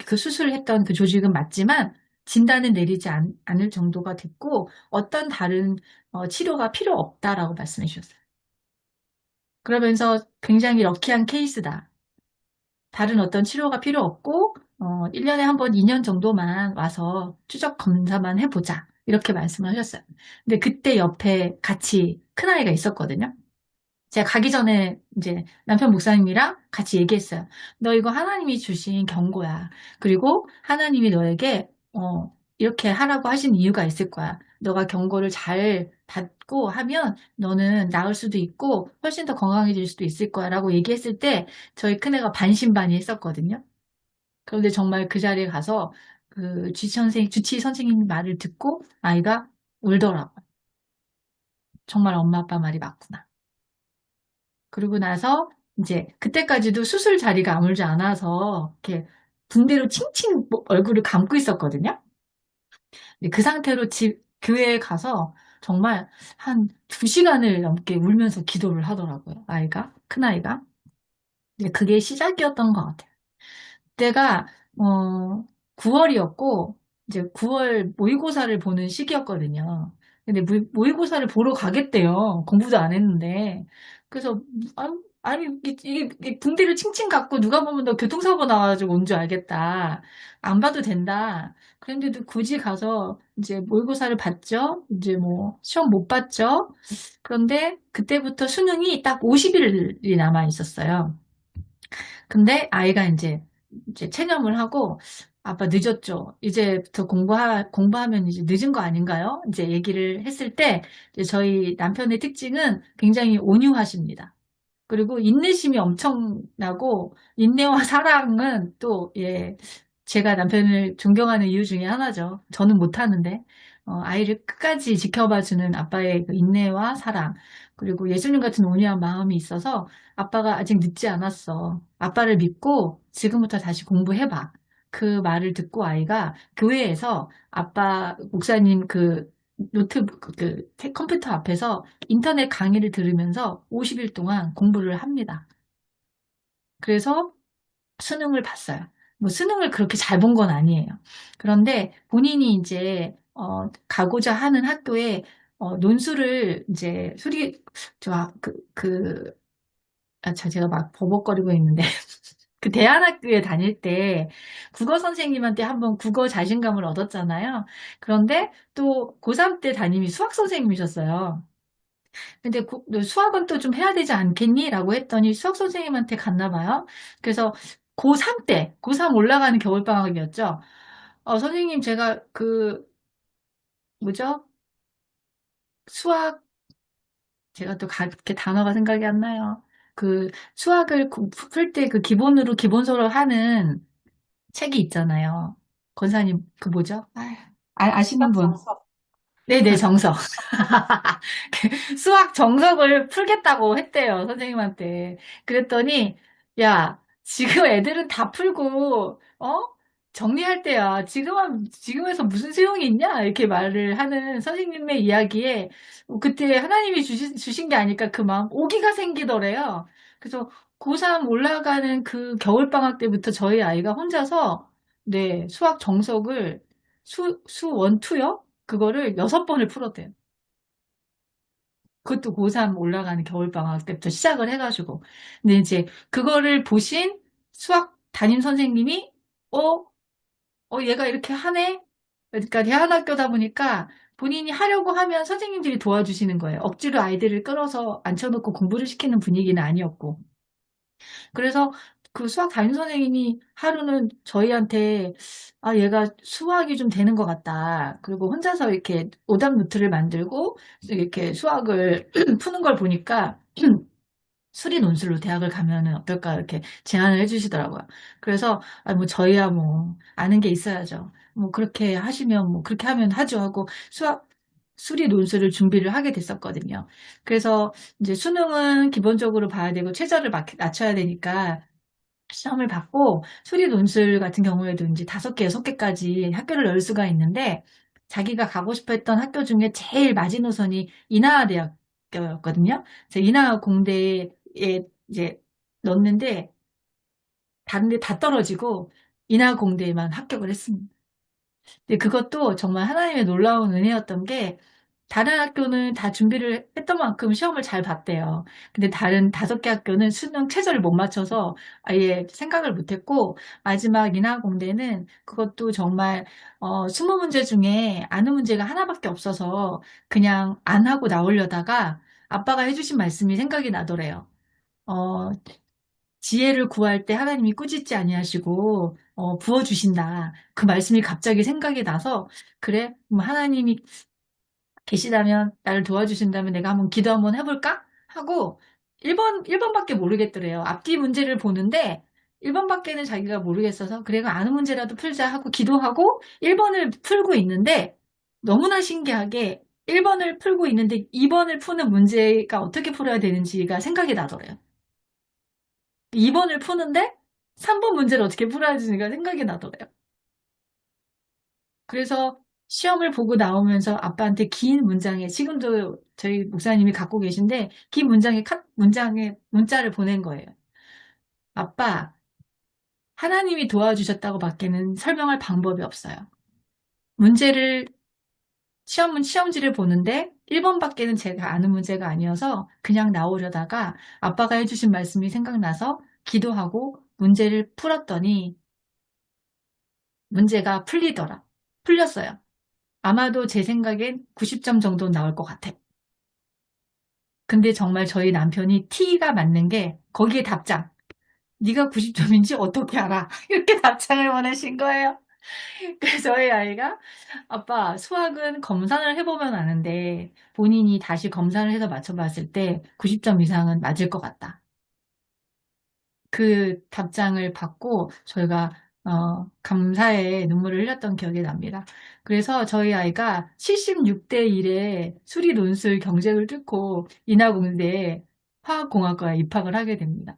Speaker 1: 그 수술을 했던 그 조직은 맞지만 진단은 내리지 않을 정도가 됐고 어떤 다른 치료가 필요 없다라고 말씀해 주셨어요. 그러면서 굉장히 럭키한 케이스다. 다른 어떤 치료가 필요 없고 1년에 한 번, 2년 정도만 와서 추적 검사만 해보자. 이렇게 말씀을 하셨어요. 근데 그때 옆에 같이 큰아이가 있었거든요. 제가 가기 전에 이제 남편 목사님이랑 같이 얘기했어요. 너 이거 하나님이 주신 경고야. 그리고 하나님이 너에게 이렇게 하라고 하신 이유가 있을 거야. 너가 경고를 잘 받고 하면 너는 나을 수도 있고 훨씬 더 건강해질 수도 있을 거야라고 얘기했을 때 저희 큰애가 반신반의했었거든요. 그런데 정말 그 자리에 가서 그 주치 선생님 말을 듣고 아이가 울더라고요. 정말 엄마 아빠 말이 맞구나. 그러고 나서 이제 그때까지도 수술 자리가 아물지 않아서 이렇게 붕대로 칭칭 얼굴을 감고 있었거든요. 그 상태로 교회에 가서 정말 한 2시간을 넘게 울면서 기도를 하더라고요. 큰아이가. 그게 시작이었던 것 같아요. 그때가 9월이었고 이제 9월 모의고사를 보는 시기였거든요. 근데 모의고사를 보러 가겠대요. 공부도 안 했는데. 그래서 아니 이게 붕대를 칭칭 갖고 누가 보면 너 교통사고 나가지고 온 줄 알겠다. 안 봐도 된다. 그런데도 굳이 가서 이제 모의고사를 봤죠. 이제 뭐 시험 못 봤죠. 그런데 그때부터 수능이 딱 50일이 남아 있었어요. 근데 아이가 이제 체념을 하고 아빠 늦었죠. 이제부터 공부하면 이제 늦은 거 아닌가요? 이제 얘기를 했을 때 이제 저희 남편의 특징은 굉장히 온유하십니다. 그리고 인내심이 엄청나고 인내와 사랑은 또 예, 제가 남편을 존경하는 이유 중에 하나죠. 저는 못하는데 아이를 끝까지 지켜봐주는 아빠의 그 인내와 사랑 그리고 예수님 같은 온유한 마음이 있어서 아빠가 아직 늦지 않았어. 아빠를 믿고 지금부터 다시 공부해봐. 그 말을 듣고 아이가 교회에서 아빠 목사님 그 노트북 컴퓨터 앞에서 인터넷 강의를 들으면서 50일 동안 공부를 합니다. 그래서 수능을 봤어요. 뭐 수능을 그렇게 잘 본 건 아니에요. 그런데 본인이 이제 가고자 하는 학교에 논술을 이제 제가 막 버벅거리고 있는데 그 대안학교에 다닐 때 국어 선생님한테 한번 국어 자신감을 얻었잖아요. 그런데 또 고3 때 담임이 수학 선생님이셨어요. 근데 너 수학은 또 좀 해야 되지 않겠니? 라고 했더니 수학 선생님한테 갔나 봐요. 그래서 고3 때, 고3 올라가는 겨울방학이었죠. 선생님 제가 뭐죠? 수학, 제가 또 이렇게 단어가 생각이 안 나요. 수학을 풀 때 그 기본으로 기본서로 하는 책이 있잖아요. 권사님, 그 뭐죠? 아시는 분. 네네, 정석. 수학 정석을 풀겠다고 했대요, 선생님한테. 그랬더니, 야, 지금 애들은 다 풀고, 정리할 때야. 지금에서 무슨 소용이 있냐? 이렇게 말을 하는 선생님의 이야기에, 그때 하나님이 주신 게 아닐까 그 마음, 오기가 생기더래요. 그래서 고3 올라가는 그 겨울방학 때부터 저희 아이가 혼자서, 네, 수학 정석을, 원, 투요? 그거를 6번을 풀었대요. 그것도 고3 올라가는 겨울방학 때부터 시작을 해가지고. 근데 이제 그거를 보신 수학 담임 선생님이, 어, 얘가 이렇게 하네? 그러니까 대안학교다 보니까 본인이 하려고 하면 선생님들이 도와주시는 거예요. 억지로 아이들을 끌어서 앉혀놓고 공부를 시키는 분위기는 아니었고. 그래서 그 수학 담임 선생님이 하루는 저희한테 얘가 수학이 좀 되는 것 같다. 그리고 혼자서 이렇게 오답 노트를 만들고 이렇게 수학을 푸는 걸 보니까 수리 논술로 대학을 가면은 어떨까 이렇게 제안을 해주시더라고요. 그래서 뭐 저희야 뭐 아는 게 있어야죠. 뭐 그렇게 하시면 뭐 그렇게 하면 하죠 하고 수리 논술을 준비를 하게 됐었거든요. 그래서 이제 수능은 기본적으로 봐야 되고 최저를 맞춰야 되니까 시험을 받고 수리 논술 같은 경우에도 이제 5개, 6개까지 학교를 넣을 수가 있는데 자기가 가고 싶어 했던 학교 중에 제일 마지노선이 인하대학교였거든요. 그래서 인하공대에 이제 넣었는데 다른 데 다 떨어지고 인하공대에만 합격을 했습니다. 근데 그것도 정말 하나님의 놀라운 은혜였던 게 다른 학교는 다 준비를 했던 만큼 시험을 잘 봤대요. 근데 다른 5개 학교는 수능 최저를 못 맞춰서 아예 생각을 못했고 마지막 인하공대는 그것도 정말 20문제 중에 아는 문제가 하나밖에 없어서 그냥 안 하고 나오려다가 아빠가 해주신 말씀이 생각이 나더래요. 어, 지혜를 구할 때 하나님이 꾸짖지 아니하시고 부어주신다. 그 말씀이 갑자기 생각이 나서 그래, 하나님이 계시다면 나를 도와주신다면 내가 한번 기도 한번 해볼까? 하고 1번밖에 모르겠더래요. 앞뒤 문제를 보는데 1번밖에는 자기가 모르겠어서 그래 아는 문제라도 풀자 하고 기도하고 1번을 풀고 있는데 너무나 신기하게 1번을 풀고 있는데 2번을 푸는 문제가 어떻게 풀어야 되는지가 생각이 나더래요. 2번을 푸는데 3번 문제를 어떻게 풀어야 되는지가 생각이 나더래요. 그래서 시험을 보고 나오면서 아빠한테 긴 문장에, 지금도 저희 목사님이 갖고 계신데, 긴 문장에 문자를 보낸 거예요. 아빠, 하나님이 도와주셨다고 밖에는 설명할 방법이 없어요. 문제를, 시험지를 보는데, 1번밖에는 제가 아는 문제가 아니어서 그냥 나오려다가 아빠가 해주신 말씀이 생각나서 기도하고 문제를 풀었더니 문제가 풀렸어요. 아마도 제 생각엔 90점 정도 나올 것 같아요. 근데 정말 저희 남편이 T가 맞는 게 거기에 답장. 네가 90점인지 어떻게 알아? 이렇게 답장을 보내신 거예요. 그래서 저희 아이가 아빠 수학은 검사를 해보면 아는데 본인이 다시 검사를 해서 맞춰봤을 때 90점 이상은 맞을 것 같다. 그 답장을 받고 저희가 감사의 눈물을 흘렸던 기억이 납니다. 그래서 저희 아이가 76대 1의 수리 논술 경쟁을 뚫고 인하공대에 화학공학과에 입학을 하게 됩니다.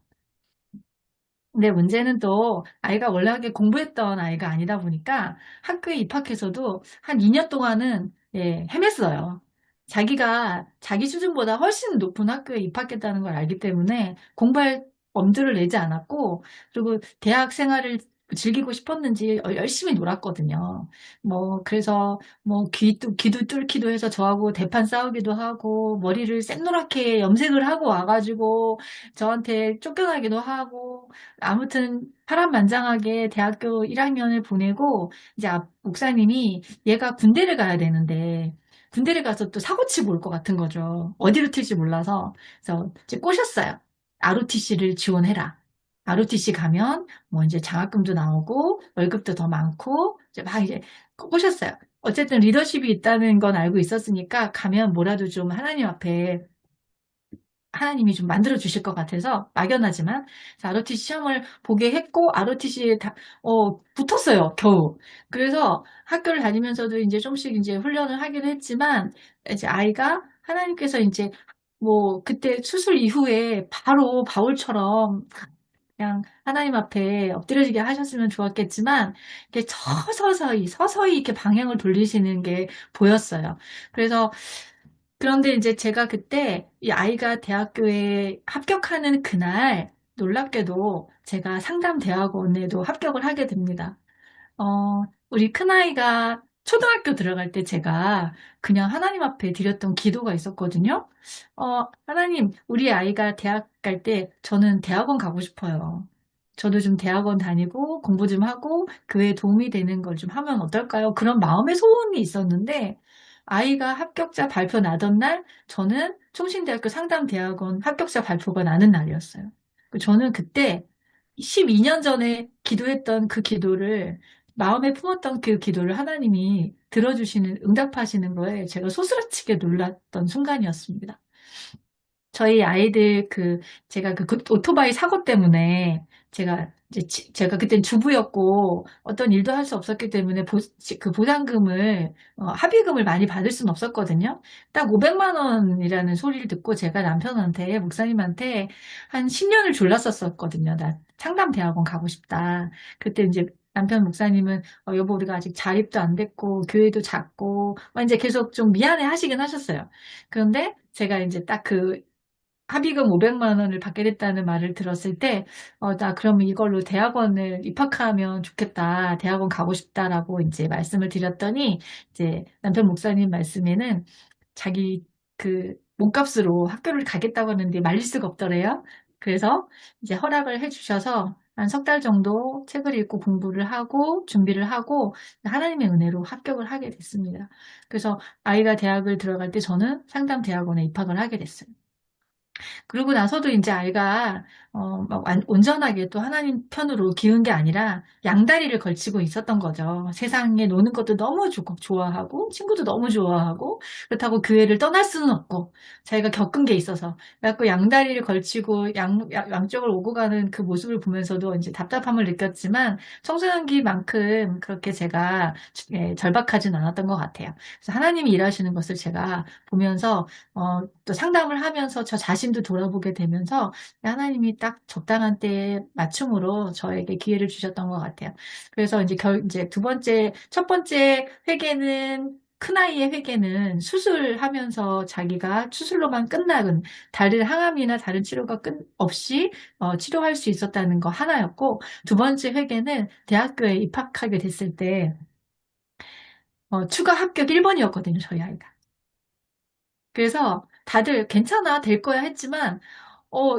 Speaker 1: 근데 문제는 또 아이가 원래 공부했던 아이가 아니다 보니까 학교에 입학해서도 한 2년 동안은 헤맸어요. 자기가 자기 수준보다 훨씬 높은 학교에 입학했다는 걸 알기 때문에 공부할 엄두를 내지 않았고, 그리고 대학 생활을 즐기고 싶었는지 열심히 놀았거든요. 그래서 귀도 뚫기도 해서 저하고 대판 싸우기도 하고, 머리를 샛노랗게 염색을 하고 와가지고 저한테 쫓겨나기도 하고, 아무튼 파란만장하게 대학교 1학년을 보내고 이제 목사님이 얘가 군대를 가야 되는데 군대를 가서 또 사고 치고 올 것 같은 거죠. 어디로 튈지 몰라서. 그래서 이제 꼬셨어요. ROTC를 지원해라. ROTC 가면 뭐 이제 장학금도 나오고 월급도 더 많고 이제 막 이제 꼬셨어요. 어쨌든 리더십이 있다는 건 알고 있었으니까 가면 뭐라도 좀 하나님 앞에 하나님이 좀 만들어 주실 것 같아서 막연하지만 ROTC 시험을 보게 했고 ROTC에 붙었어요 겨우. 그래서 학교를 다니면서도 이제 좀씩 이제 훈련을 하기도 했지만 이제 아이가 하나님께서 이제 뭐 그때 수술 이후에 바로 바울처럼 그냥 하나님 앞에 엎드려지게 하셨으면 좋았겠지만 이렇게 서서히 이렇게 방향을 돌리시는 게 보였어요. 그래서 그런데 이제 제가 그때 이 아이가 대학교에 합격하는 그날 놀랍게도 제가 상담대학원에도 합격을 하게 됩니다. 우리 큰아이가 초등학교 들어갈 때 제가 그냥 하나님 앞에 드렸던 기도가 있었거든요. 하나님, 우리 아이가 대학 갈 때 저는 대학원 가고 싶어요. 저도 좀 대학원 다니고 공부 좀 하고 교회에 도움이 되는 걸 좀 하면 어떨까요? 그런 마음의 소원이 있었는데 아이가 합격자 발표 나던 날 저는 총신대학교 상담대학원 합격자 발표가 나는 날이었어요. 저는 그때 12년 전에 기도했던 그 기도를 마음에 품었던 그 기도를 하나님이 들어주시는, 응답하시는 거에 제가 소스라치게 놀랐던 순간이었습니다. 저희 아이들 제가 그 오토바이 사고 때문에 제가 그땐 주부였고 어떤 일도 할 수 없었기 때문에 그 보상금을, 합의금을 많이 받을 수는 없었거든요. 딱 500만 원이라는 소리를 듣고 제가 남편한테, 목사님한테 한 10년을 졸랐었거든요. 나 상담대학원 가고 싶다. 그때 이제 남편 목사님은 여보 우리가 아직 자립도 안 됐고 교회도 작고 막 이제 계속 좀 미안해 하시긴 하셨어요. 그런데 제가 이제 딱 합의금 500만 원을 받게 됐다는 말을 들었을 때, 나 그러면 이걸로 대학원을 입학하면 좋겠다. 대학원 가고 싶다라고 이제 말씀을 드렸더니, 이제 남편 목사님 말씀에는 자기 몸값으로 학교를 가겠다고 하는데 말릴 수가 없더래요. 그래서 이제 허락을 해주셔서 한 석 달 정도 책을 읽고 공부를 하고 준비를 하고 하나님의 은혜로 합격을 하게 됐습니다. 그래서 아이가 대학을 들어갈 때 저는 상담 대학원에 입학을 하게 됐어요. 그러고 나서도 이제 아이가 막 온전하게 또 하나님 편으로 기운 게 아니라 양다리를 걸치고 있었던 거죠. 세상에 노는 것도 너무 좋아하고 친구도 너무 좋아하고 그렇다고 교회를 떠날 수는 없고 자기가 겪은 게 있어서 그래갖고 양다리를 걸치고 양쪽을 오고 가는 그 모습을 보면서도 이제 답답함을 느꼈지만 청소년기만큼 그렇게 제가 절박하진 않았던 것 같아요. 그래서 하나님이 일하시는 것을 제가 보면서 또 상담을 하면서 저 자신도 돌아보게 되면서 하나님이 딱 적당한 때에 맞춤으로 저에게 기회를 주셨던 것 같아요. 그래서 이제 첫 번째 회개는 큰아이의 회개는 수술하면서 자기가 수술로만 끝나는 다른 항암이나 다른 치료가 없이 치료할 수 있었다는 거 하나였고 두 번째 회개는 대학교에 입학하게 됐을 때 추가 합격 1번이었거든요, 저희 아이가. 그래서 다들 괜찮아, 될 거야 했지만,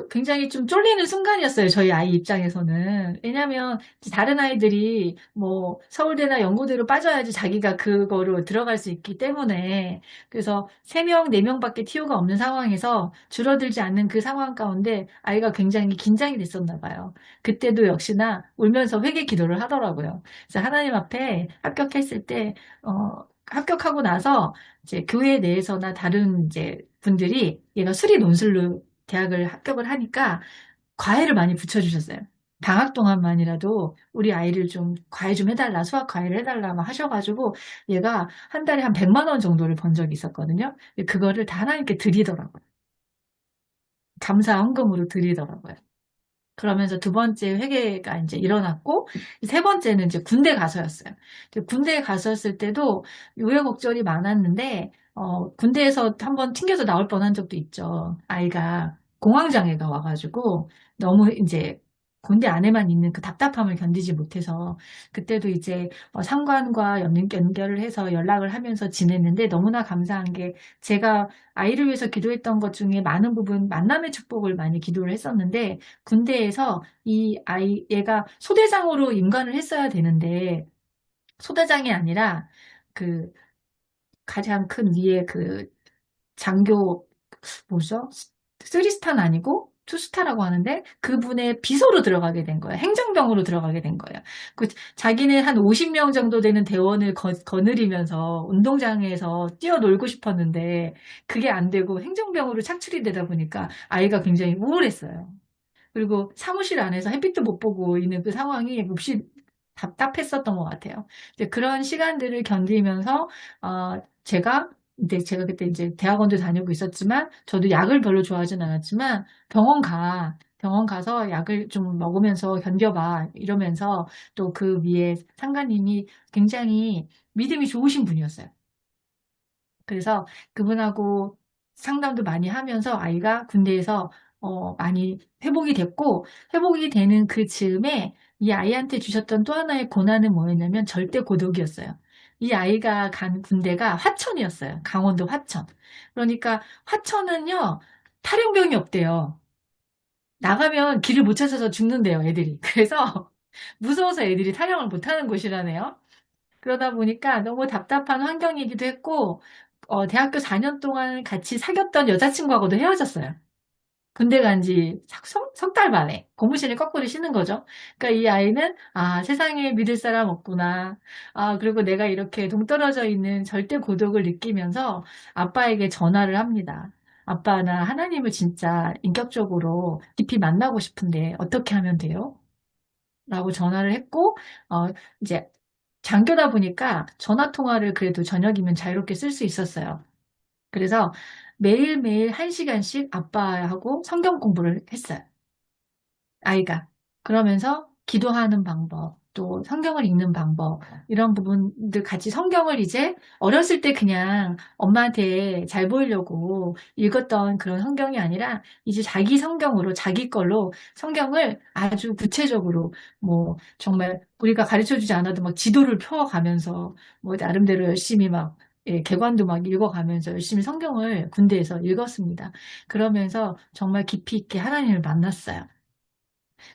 Speaker 1: 굉장히 좀 쫄리는 순간이었어요. 저희 아이 입장에서는. 왜냐면 다른 아이들이 뭐 서울대나 연고대로 빠져야지 자기가 그거로 들어갈 수 있기 때문에. 그래서 3명, 4명밖에 TO가 없는 상황에서 줄어들지 않는 그 상황 가운데 아이가 굉장히 긴장이 됐었나 봐요. 그때도 역시나 울면서 회개 기도를 하더라고요. 그래서 하나님 앞에 합격했을 때, 합격하고 나서 이제 교회 내에서나 다른 이제 분들이 얘가 수리 논술로 대학을 합격을 하니까 과외를 많이 붙여주셨어요. 방학 동안만이라도 우리 아이를 좀 과외 좀 해달라, 수학 과외를 해달라 막 하셔가지고 얘가 한 달에 한 100만 원 정도를 번 적이 있었거든요. 그거를 다 하나님께 드리더라고요. 감사 헌금으로 드리더라고요. 그러면서 두 번째 회개가 이제 일어났고, 세 번째는 이제 군대 가서였어요. 군대에 갔었을 때도 우여곡절이 많았는데, 군대에서 한번 튕겨서 나올 뻔한 적도 있죠. 아이가 공황장애가 와가지고, 너무 이제 군대 안에만 있는 그 답답함을 견디지 못해서, 그때도 이제 상관과 연결을 해서 연락을 하면서 지냈는데, 너무나 감사한 게, 제가 아이를 위해서 기도했던 것 중에 많은 부분 만남의 축복을 많이 기도를 했었는데, 군대에서 이 아이, 얘가 소대장으로 임관을 했어야 되는데, 소대장이 아니라 그 가장 큰 위에 그 장교, 뭐죠? 쓰리스타는 아니고 투스타라고 하는데 그분의 비서로 들어가게 된 거예요. 행정병으로 들어가게 된 거예요. 그 자기는 한 50명 정도 되는 대원을 거느리면서 운동장에서 뛰어놀고 싶었는데 그게 안 되고 행정병으로 착출이 되다 보니까 아이가 굉장히 우울했어요. 그리고 사무실 안에서 햇빛도 못 보고 있는 그 상황이 몹시 답답했었던 것 같아요. 이제 그런 시간들을 견디면서, 제가 그때 이제 대학원도 다니고 있었지만, 저도 약을 별로 좋아하진 않았지만, 병원 가서 약을 좀 먹으면서 견뎌봐. 이러면서 또 그 위에 상관님이 굉장히 믿음이 좋으신 분이었어요. 그래서 그분하고 상담도 많이 하면서 아이가 군대에서 많이 회복이 됐고, 회복이 되는 그 즈음에 이 아이한테 주셨던 또 하나의 고난은 뭐였냐면 절대 고독이었어요. 이 아이가 간 군대가 화천이었어요. 강원도 화천. 그러니까 화천은요, 탈영병이 없대요. 나가면 길을 못 찾아서 죽는데요, 애들이. 그래서 무서워서 애들이 탈영을 못 하는 곳이라네요. 그러다 보니까 너무 답답한 환경이기도 했고, 대학교 4년 동안 같이 사귀었던 여자친구하고도 헤어졌어요. 군대 간 지 석 달 만에 고무신을 거꾸로 신는 거죠. 그러니까 이 아이는, 아, 세상에 믿을 사람 없구나. 아, 그리고 내가 이렇게 동떨어져 있는 절대 고독을 느끼면서 아빠에게 전화를 합니다. 아빠, 나 하나님을 진짜 인격적으로 깊이 만나고 싶은데 어떻게 하면 돼요? 라고 전화를 했고, 어, 이제 장교다 보니까 전화 통화를 그래도 저녁이면 자유롭게 쓸 수 있었어요. 그래서 매일매일 1시간씩 아빠하고 성경 공부를 했어요. 아이가. 그러면서 기도하는 방법, 또 성경을 읽는 방법, 이런 부분들 같이 성경을 이제 어렸을 때 그냥 엄마한테 잘 보이려고 읽었던 그런 성경이 아니라 이제 자기 성경으로, 자기 걸로 성경을 아주 구체적으로 뭐 정말 우리가 가르쳐 주지 않아도 막 지도를 펴가면서 뭐 나름대로 열심히 막 개관도 막 읽어가면서 열심히 성경을 군대에서 읽었습니다. 그러면서 정말 깊이 있게 하나님을 만났어요.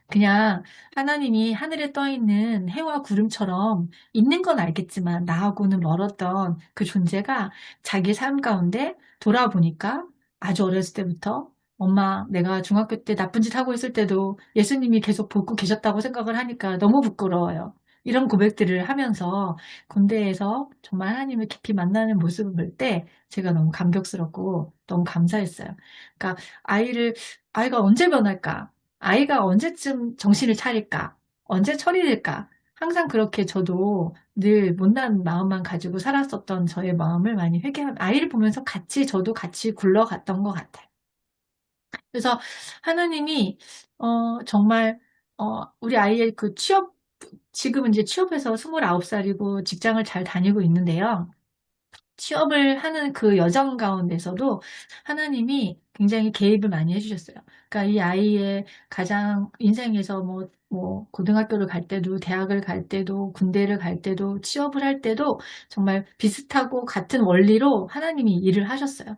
Speaker 1: 그냥 하나님이 하늘에 떠 있는 해와 구름처럼 있는 건 알겠지만 나하고는 멀었던 그 존재가 자기 삶 가운데 돌아보니까 아주 어렸을 때부터 엄마, 내가 중학교 때 나쁜 짓 하고 있을 때도 예수님이 계속 보고 계셨다고 생각을 하니까 너무 부끄러워요. 이런 고백들을 하면서 군대에서 정말 하나님을 깊이 만나는 모습을 볼 때 제가 너무 감격스럽고 너무 감사했어요. 그러니까 아이가 언제 변할까? 아이가 언제쯤 정신을 차릴까? 언제 처리될까? 항상 그렇게 저도 늘 못난 마음만 가지고 살았었던 저의 마음을 많이 아이를 보면서 저도 같이 굴러갔던 것 같아요. 그래서 하나님이, 정말, 우리 아이의 지금은 이제 취업해서 29살이고 직장을 잘 다니고 있는데요. 취업을 하는 그 여정 가운데서도 하나님이 굉장히 개입을 많이 해주셨어요. 그러니까 이 아이의 가장 인생에서 고등학교를 갈 때도, 대학을 갈 때도, 군대를 갈 때도, 취업을 할 때도 정말 비슷하고 같은 원리로 하나님이 일을 하셨어요.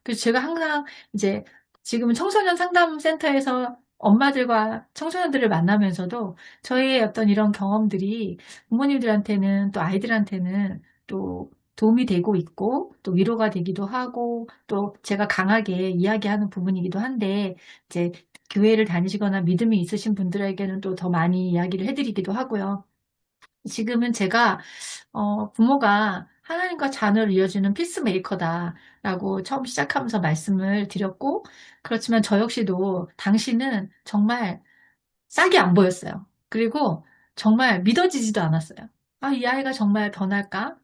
Speaker 1: 그래서 제가 항상 이제 지금은 청소년 상담센터에서 엄마들과 청소년들을 만나면서도 저희의 어떤 이런 경험들이 부모님들한테는 또 아이들한테는 또 도움이 되고 있고 또 위로가 되기도 하고 또 제가 강하게 이야기하는 부분이기도 한데 이제 교회를 다니시거나 믿음이 있으신 분들에게는 또 더 많이 이야기를 해드리기도 하고요. 지금은 제가 부모가 하나님과 자녀를 이어주는 피스메이커다라고 처음 시작하면서 말씀을 드렸고, 그렇지만 저 역시도 당시는 정말 싹이 안 보였어요. 그리고 정말 믿어지지도 않았어요. 아, 이 아이가 정말 변할까?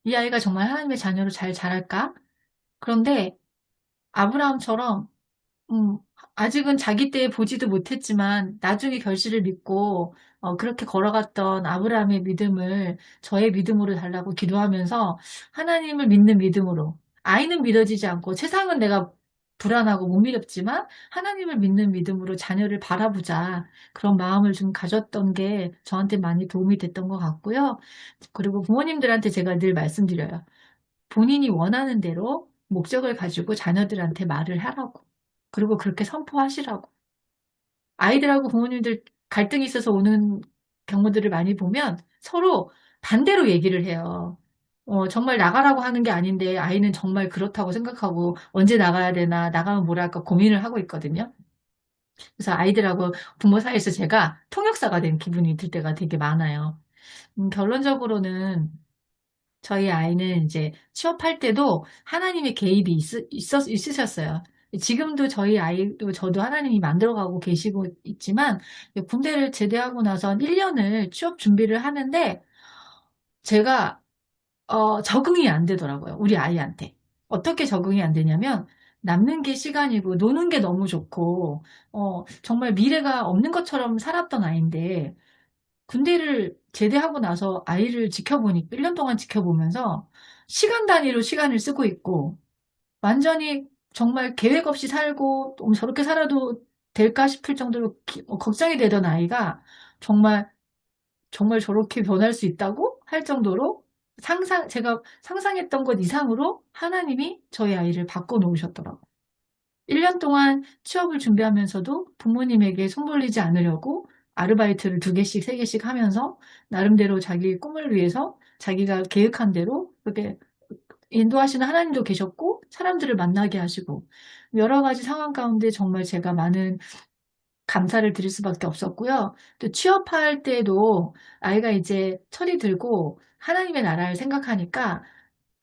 Speaker 1: 이 아이가 정말 하나님의 자녀로 잘 자랄까? 그런데 아브라함처럼 음, 아직은 자기 때에 보지도 못했지만 나중에 결실을 믿고 그렇게 걸어갔던 아브라함의 믿음을 저의 믿음으로 달라고 기도하면서 하나님을 믿는 믿음으로 아이는 믿어지지 않고 세상은 내가 불안하고 못 믿었지만 하나님을 믿는 믿음으로 자녀를 바라보자 그런 마음을 좀 가졌던 게 저한테 많이 도움이 됐던 것 같고요. 그리고 부모님들한테 제가 늘 말씀드려요. 본인이 원하는 대로 목적을 가지고 자녀들한테 말을 하라고. 그리고 그렇게 선포하시라고. 아이들하고 부모님들 갈등이 있어서 오는 경우들을 많이 보면 서로 반대로 얘기를 해요. 정말 나가라고 하는 게 아닌데 아이는 정말 그렇다고 생각하고 언제 나가야 되나, 나가면 뭘 할까 고민을 하고 있거든요. 그래서 아이들하고 부모 사이에서 제가 통역사가 된 기분이 들 때가 되게 많아요. 결론적으로는 저희 아이는 이제 취업할 때도 하나님의 개입이 있으셨어요. 지금도 저희 아이도 저도 하나님이 만들어가고 계시고 있지만 군대를 제대하고 나서 1년을 취업 준비를 하는데 제가 적응이 안 되더라고요. 우리 아이한테. 어떻게 적응이 안 되냐면 남는 게 시간이고 노는 게 너무 좋고 정말 미래가 없는 것처럼 살았던 아이인데 군대를 제대하고 나서 아이를 지켜보니 1년 동안 지켜보면서 시간 단위로 시간을 쓰고 있고 완전히 정말 계획 없이 살고 저렇게 살아도 될까 싶을 정도로 걱정이 되던 아이가 정말 정말 저렇게 변할 수 있다고 할 정도로 제가 상상했던 것 이상으로 하나님이 저희 아이를 바꿔놓으셨더라고요. 1년 동안 취업을 준비하면서도 부모님에게 손 벌리지 않으려고 아르바이트를 2개씩, 3개씩 하면서 나름대로 자기 꿈을 위해서 자기가 계획한 대로 그렇게 인도하시는 하나님도 계셨고 사람들을 만나게 하시고 여러 가지 상황 가운데 정말 제가 많은 감사를 드릴 수밖에 없었고요. 또 취업할 때도 아이가 이제 철이 들고 하나님의 나라를 생각하니까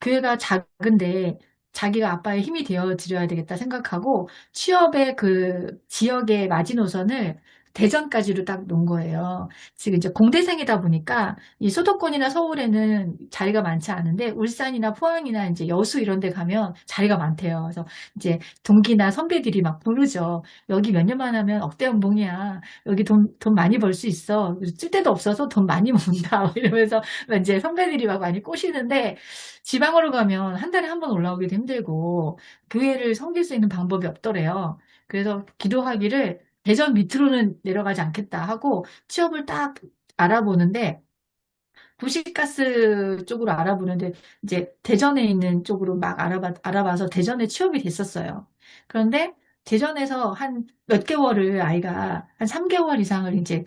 Speaker 1: 교회가 작은데 자기가 아빠의 힘이 되어 드려야 되겠다 생각하고 취업의 그 지역의 마지노선을 대전까지로 딱 놓은 거예요. 지금 이제 공대생이다 보니까 이 수도권이나 서울에는 자리가 많지 않은데 울산이나 포항이나 이제 여수 이런 데 가면 자리가 많대요. 그래서 이제 동기나 선배들이 막 부르죠. 여기 몇 년만 하면 억대 연봉이야. 여기 돈 많이 벌 수 있어. 쓸 데도 없어서 돈 많이 모은다. 이러면서 이제 선배들이 막 많이 꼬시는데 지방으로 가면 한 달에 한 번 올라오기도 힘들고 교회를 섬길 수 있는 방법이 없더래요. 그래서 기도하기를 대전 밑으로는 내려가지 않겠다 하고 취업을 딱 알아보는데 부시가스 쪽으로 알아보는데 이제 대전에 있는 쪽으로 막 알아봐서 대전에 취업이 됐었어요. 그런데 대전에서 한 몇 개월을 아이가 한 3개월 이상을 이제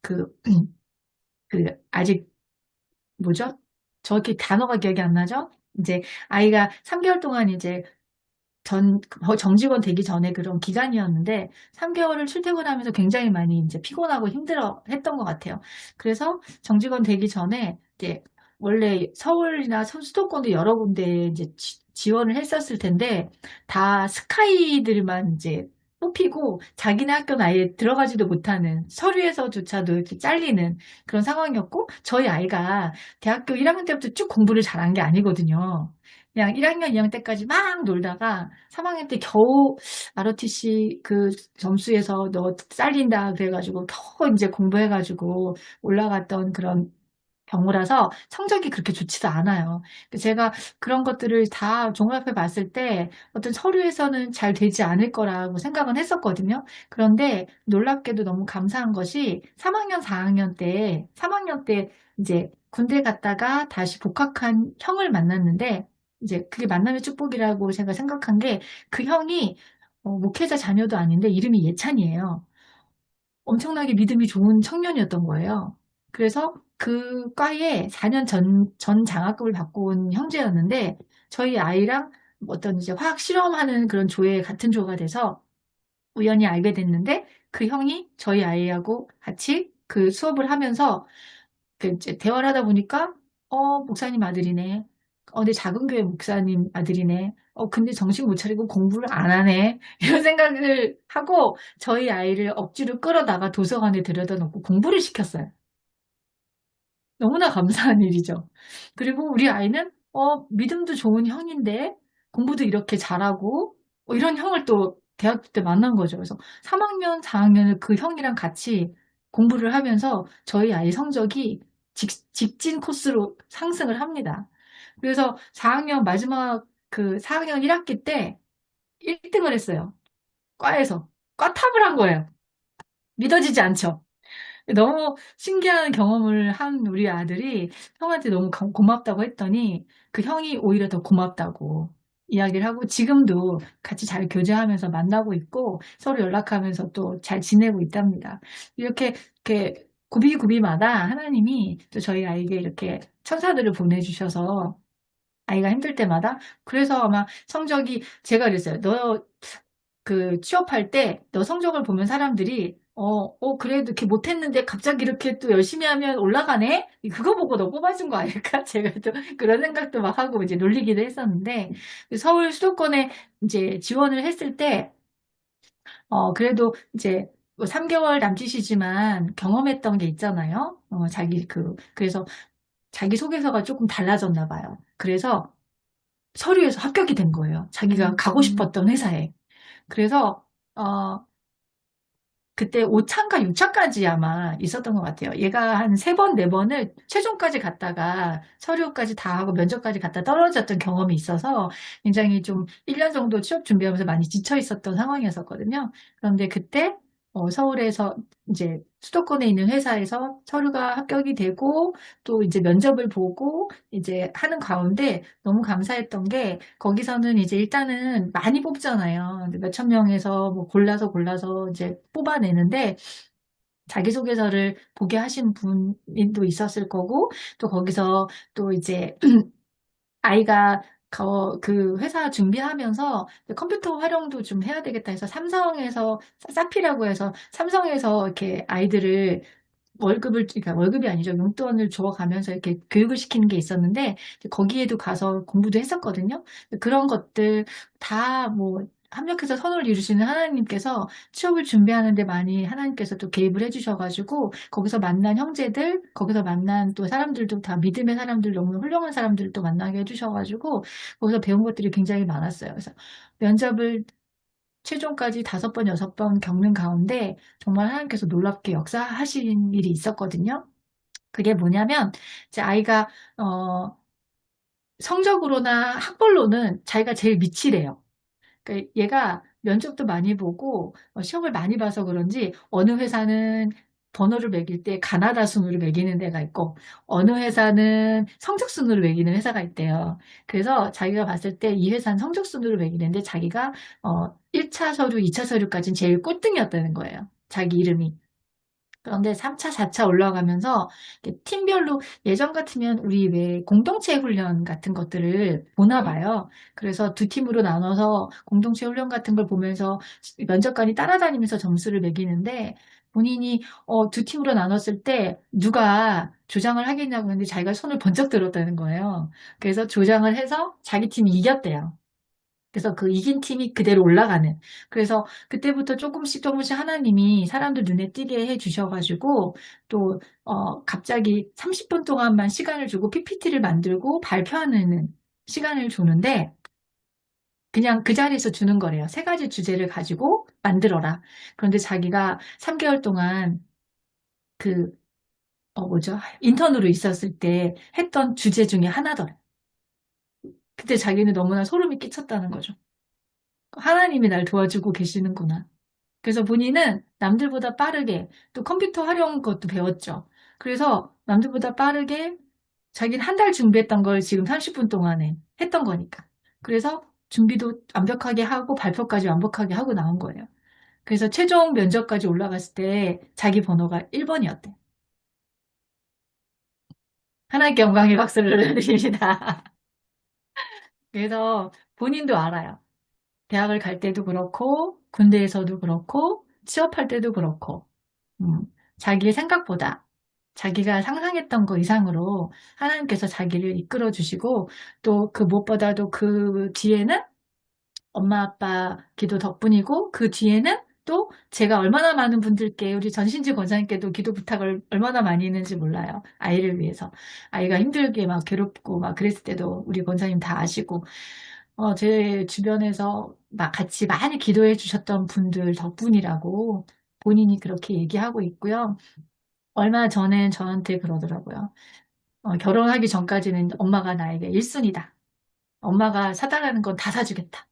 Speaker 1: 그, 아직 뭐죠? 저렇게 단어가 기억이 안 나죠? 이제 아이가 3개월 동안 이제 정직원 되기 전에 그런 기간이었는데 3개월을 출퇴근하면서 굉장히 많이 이제 피곤하고 힘들어 했던 것 같아요. 그래서 정직원 되기 전에 이제 원래 서울이나 수도권도 여러 군데 이제 지원을 했었을 텐데 다 스카이들만 이제 뽑히고 자기네 학교는 아예 들어가지도 못하는 서류에서조차도 이렇게 잘리는 그런 상황이었고 저희 아이가 대학교 1학년 때부터 쭉 공부를 잘한 게 아니거든요. 그냥 1학년, 2학년 때까지 막 놀다가 3학년 때 겨우 ROTC 그 점수에서 너 잘린다 그래가지고 겨우 이제 공부해가지고 올라갔던 그런 경우라서 성적이 그렇게 좋지도 않아요. 제가 그런 것들을 다 종합해 봤을 때 어떤 서류에서는 잘 되지 않을 거라고 생각은 했었거든요. 그런데 놀랍게도 너무 감사한 것이 3학년, 3학년 때 이제 군대 갔다가 다시 복학한 형을 만났는데 이제 그게 만남의 축복이라고 제가 생각한 게 그 형이 목회자 자녀도 아닌데 이름이 예찬이에요. 엄청나게 믿음이 좋은 청년이었던 거예요. 그래서 그 과에 4년 전 장학금을 받고 온 형제였는데 저희 아이랑 어떤 이제 화학 실험하는 그런 조에 같은 조가 돼서 우연히 알게 됐는데 그 형이 저희 아이하고 같이 그 수업을 하면서 그 이제 대화를 하다 보니까 목사님 아들이네. 근데 작은 교회 목사님 아들이네. 근데 정신 못 차리고 공부를 안 하네. 이런 생각을 하고 저희 아이를 억지로 끌어다가 도서관에 들여다 놓고 공부를 시켰어요. 너무나 감사한 일이죠. 그리고 우리 아이는, 믿음도 좋은 형인데, 공부도 이렇게 잘하고, 이런 형을 또 대학교 때 만난 거죠. 그래서 3학년, 4학년을 그 형이랑 같이 공부를 하면서 저희 아이 성적이 직진 코스로 상승을 합니다. 그래서 4학년 마지막 그 4학년 1학기 때 1등을 했어요. 과에서. 과탑을 한 거예요. 믿어지지 않죠? 너무 신기한 경험을 한 우리 아들이 형한테 너무 고맙다고 했더니 그 형이 오히려 더 고맙다고 이야기를 하고 지금도 같이 잘 교제하면서 만나고 있고 서로 연락하면서 또 잘 지내고 있답니다. 이렇게 구비구비마다 하나님이 또 저희 아이에게 이렇게 천사들을 보내주셔서 아이가 힘들 때마다 그래서 아마 성적이 제가 그랬어요. 너 그 취업할 때 너 성적을 보면 사람들이 그래도 이렇게 못했는데 갑자기 이렇게 또 열심히 하면 올라가네? 그거 보고 너 뽑아준 거 아닐까? 제가 또 그런 생각도 막 하고 이제 놀리기도 했었는데 서울 수도권에 이제 지원을 했을 때 그래도 이제 뭐 3개월 남짓이지만 경험했던 게 있잖아요. 그래서 자기 소개서가 조금 달라졌나 봐요. 그래서 서류에서 합격이 된 거예요. 자기가 가고 싶었던 회사에. 그래서 어, 그때 5차인가 6차까지 아마 있었던 것 같아요. 얘가 한 3번, 4번을 최종까지 갔다가 서류까지 다 하고 면접까지 갔다 떨어졌던 경험이 있어서 굉장히 좀 1년 정도 취업 준비하면서 많이 지쳐 있었던 상황이었었거든요. 그런데 그때 서울에서 이제 수도권에 있는 회사에서 서류가 합격이 되고 또 이제 면접을 보고 이제 하는 가운데 너무 감사했던 게 거기서는 이제 일단은 많이 뽑잖아요. 몇천 명에서 뭐 골라서 이제 뽑아내는데 자기소개서를 보게 하신 분도 있었을 거고 또 거기서 또 이제 아이가 그 회사 준비하면서 컴퓨터 활용도 좀 해야 되겠다 해서 삼성에서 사피라고 해서 삼성에서 이렇게 아이들을 그러니까 월급이 아니죠. 용돈을 줘가면서 이렇게 교육을 시키는 게 있었는데, 거기에도 가서 공부도 했었거든요. 그런 것들 다 뭐, 합력해서 선을 이루시는 하나님께서 취업을 준비하는데 많이 하나님께서 또 개입을 해주셔가지고, 거기서 만난 형제들, 거기서 만난 또 사람들도 다 믿음의 사람들, 너무 훌륭한 사람들도 만나게 해주셔가지고, 거기서 배운 것들이 굉장히 많았어요. 그래서 면접을 최종까지 5번, 6번 겪는 가운데 정말 하나님께서 놀랍게 역사하신 일이 있었거든요. 그게 뭐냐면, 제 아이가, 성적으로나 학벌로는 자기가 제일 미치래요. 그러니까 얘가 면접도 많이 보고 시험을 많이 봐서 그런지 어느 회사는 번호를 매길 때 가나다 순으로 매기는 데가 있고 어느 회사는 성적 순으로 매기는 회사가 있대요. 그래서 자기가 봤을 때 이 회사는 성적 순으로 매기는데 자기가 1차 서류, 2차 서류까지는 제일 꼴등이었다는 거예요. 자기 이름이. 그런데 3차, 4차 올라가면서 이렇게 팀별로 예전 같으면 우리 왜 공동체 훈련 같은 것들을 보나 봐요. 그래서 두 팀으로 나눠서 공동체 훈련 같은 걸 보면서 면접관이 따라다니면서 점수를 매기는데 본인이 두 팀으로 나눴을 때 누가 조장을 하겠냐고 했는데 자기가 손을 번쩍 들었다는 거예요. 그래서 조장을 해서 자기 팀이 이겼대요. 그래서 그 이긴 팀이 그대로 올라가는. 그래서 그때부터 조금씩 하나님이 사람들 눈에 띄게 해 주셔가지고 또, 갑자기 30분 동안만 시간을 주고 PPT를 만들고 발표하는 시간을 주는데 그냥 그 자리에서 주는 거래요. 3가지 주제를 가지고 만들어라. 그런데 자기가 3개월 동안 그, 뭐죠? 인턴으로 있었을 때 했던 주제 중에 하나더래. 그때 자기는 너무나 소름이 끼쳤다는 거죠. 하나님이 날 도와주고 계시는구나. 그래서 본인은 남들보다 빠르게 또 컴퓨터 활용 것도 배웠죠. 그래서 남들보다 빠르게 자기는 한 달 준비했던 걸 지금 30분 동안에 했던 거니까. 그래서 준비도 완벽하게 하고 발표까지 완벽하게 하고 나온 거예요. 그래서 최종 면접까지 올라갔을 때 자기 번호가 1번이었대. 하나님께 영광의 박수를 드립니다. 그래서 본인도 알아요. 대학을 갈 때도 그렇고, 군대에서도 그렇고, 취업할 때도 그렇고, 음, 자기의 생각보다 자기가 상상했던 거 이상으로 하나님께서 자기를 이끌어 주시고 또 그 무엇보다도 그 뒤에는 엄마 아빠 기도 덕분이고 그 뒤에는 또 제가 얼마나 많은 분들께 우리 전신지 권사님께도 기도 부탁을 얼마나 많이 했는지 몰라요. 아이를 위해서. 아이가 힘들게 막 괴롭고 막 그랬을 때도 우리 권사님 다 아시고 제 주변에서 막 같이 많이 기도해 주셨던 분들 덕분이라고 본인이 그렇게 얘기하고 있고요. 얼마 전엔 저한테 그러더라고요. 결혼하기 전까지는 엄마가 나에게 1순위다. 엄마가 사달라는 건 다 사주겠다.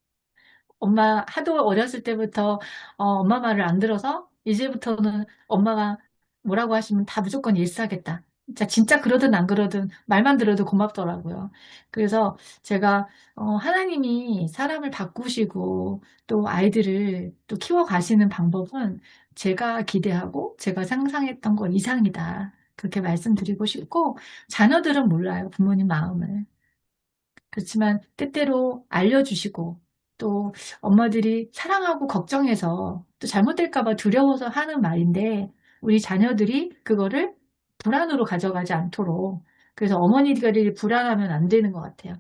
Speaker 1: 엄마 하도 어렸을 때부터 엄마 말을 안 들어서 이제부터는 엄마가 뭐라고 하시면 다 무조건 일사하겠다. 진짜 그러든 안 그러든 말만 들어도 고맙더라고요. 그래서 제가 하나님이 사람을 바꾸시고 또 아이들을 또 키워가시는 방법은 제가 기대하고 제가 상상했던 것 이상이다. 그렇게 말씀드리고 싶고 자녀들은 몰라요. 부모님 마음을. 그렇지만 때때로 알려주시고 또 엄마들이 사랑하고 걱정해서 또 잘못될까 봐 두려워서 하는 말인데 우리 자녀들이 그거를 불안으로 가져가지 않도록 그래서 어머니들이 불안하면 안 되는 것 같아요.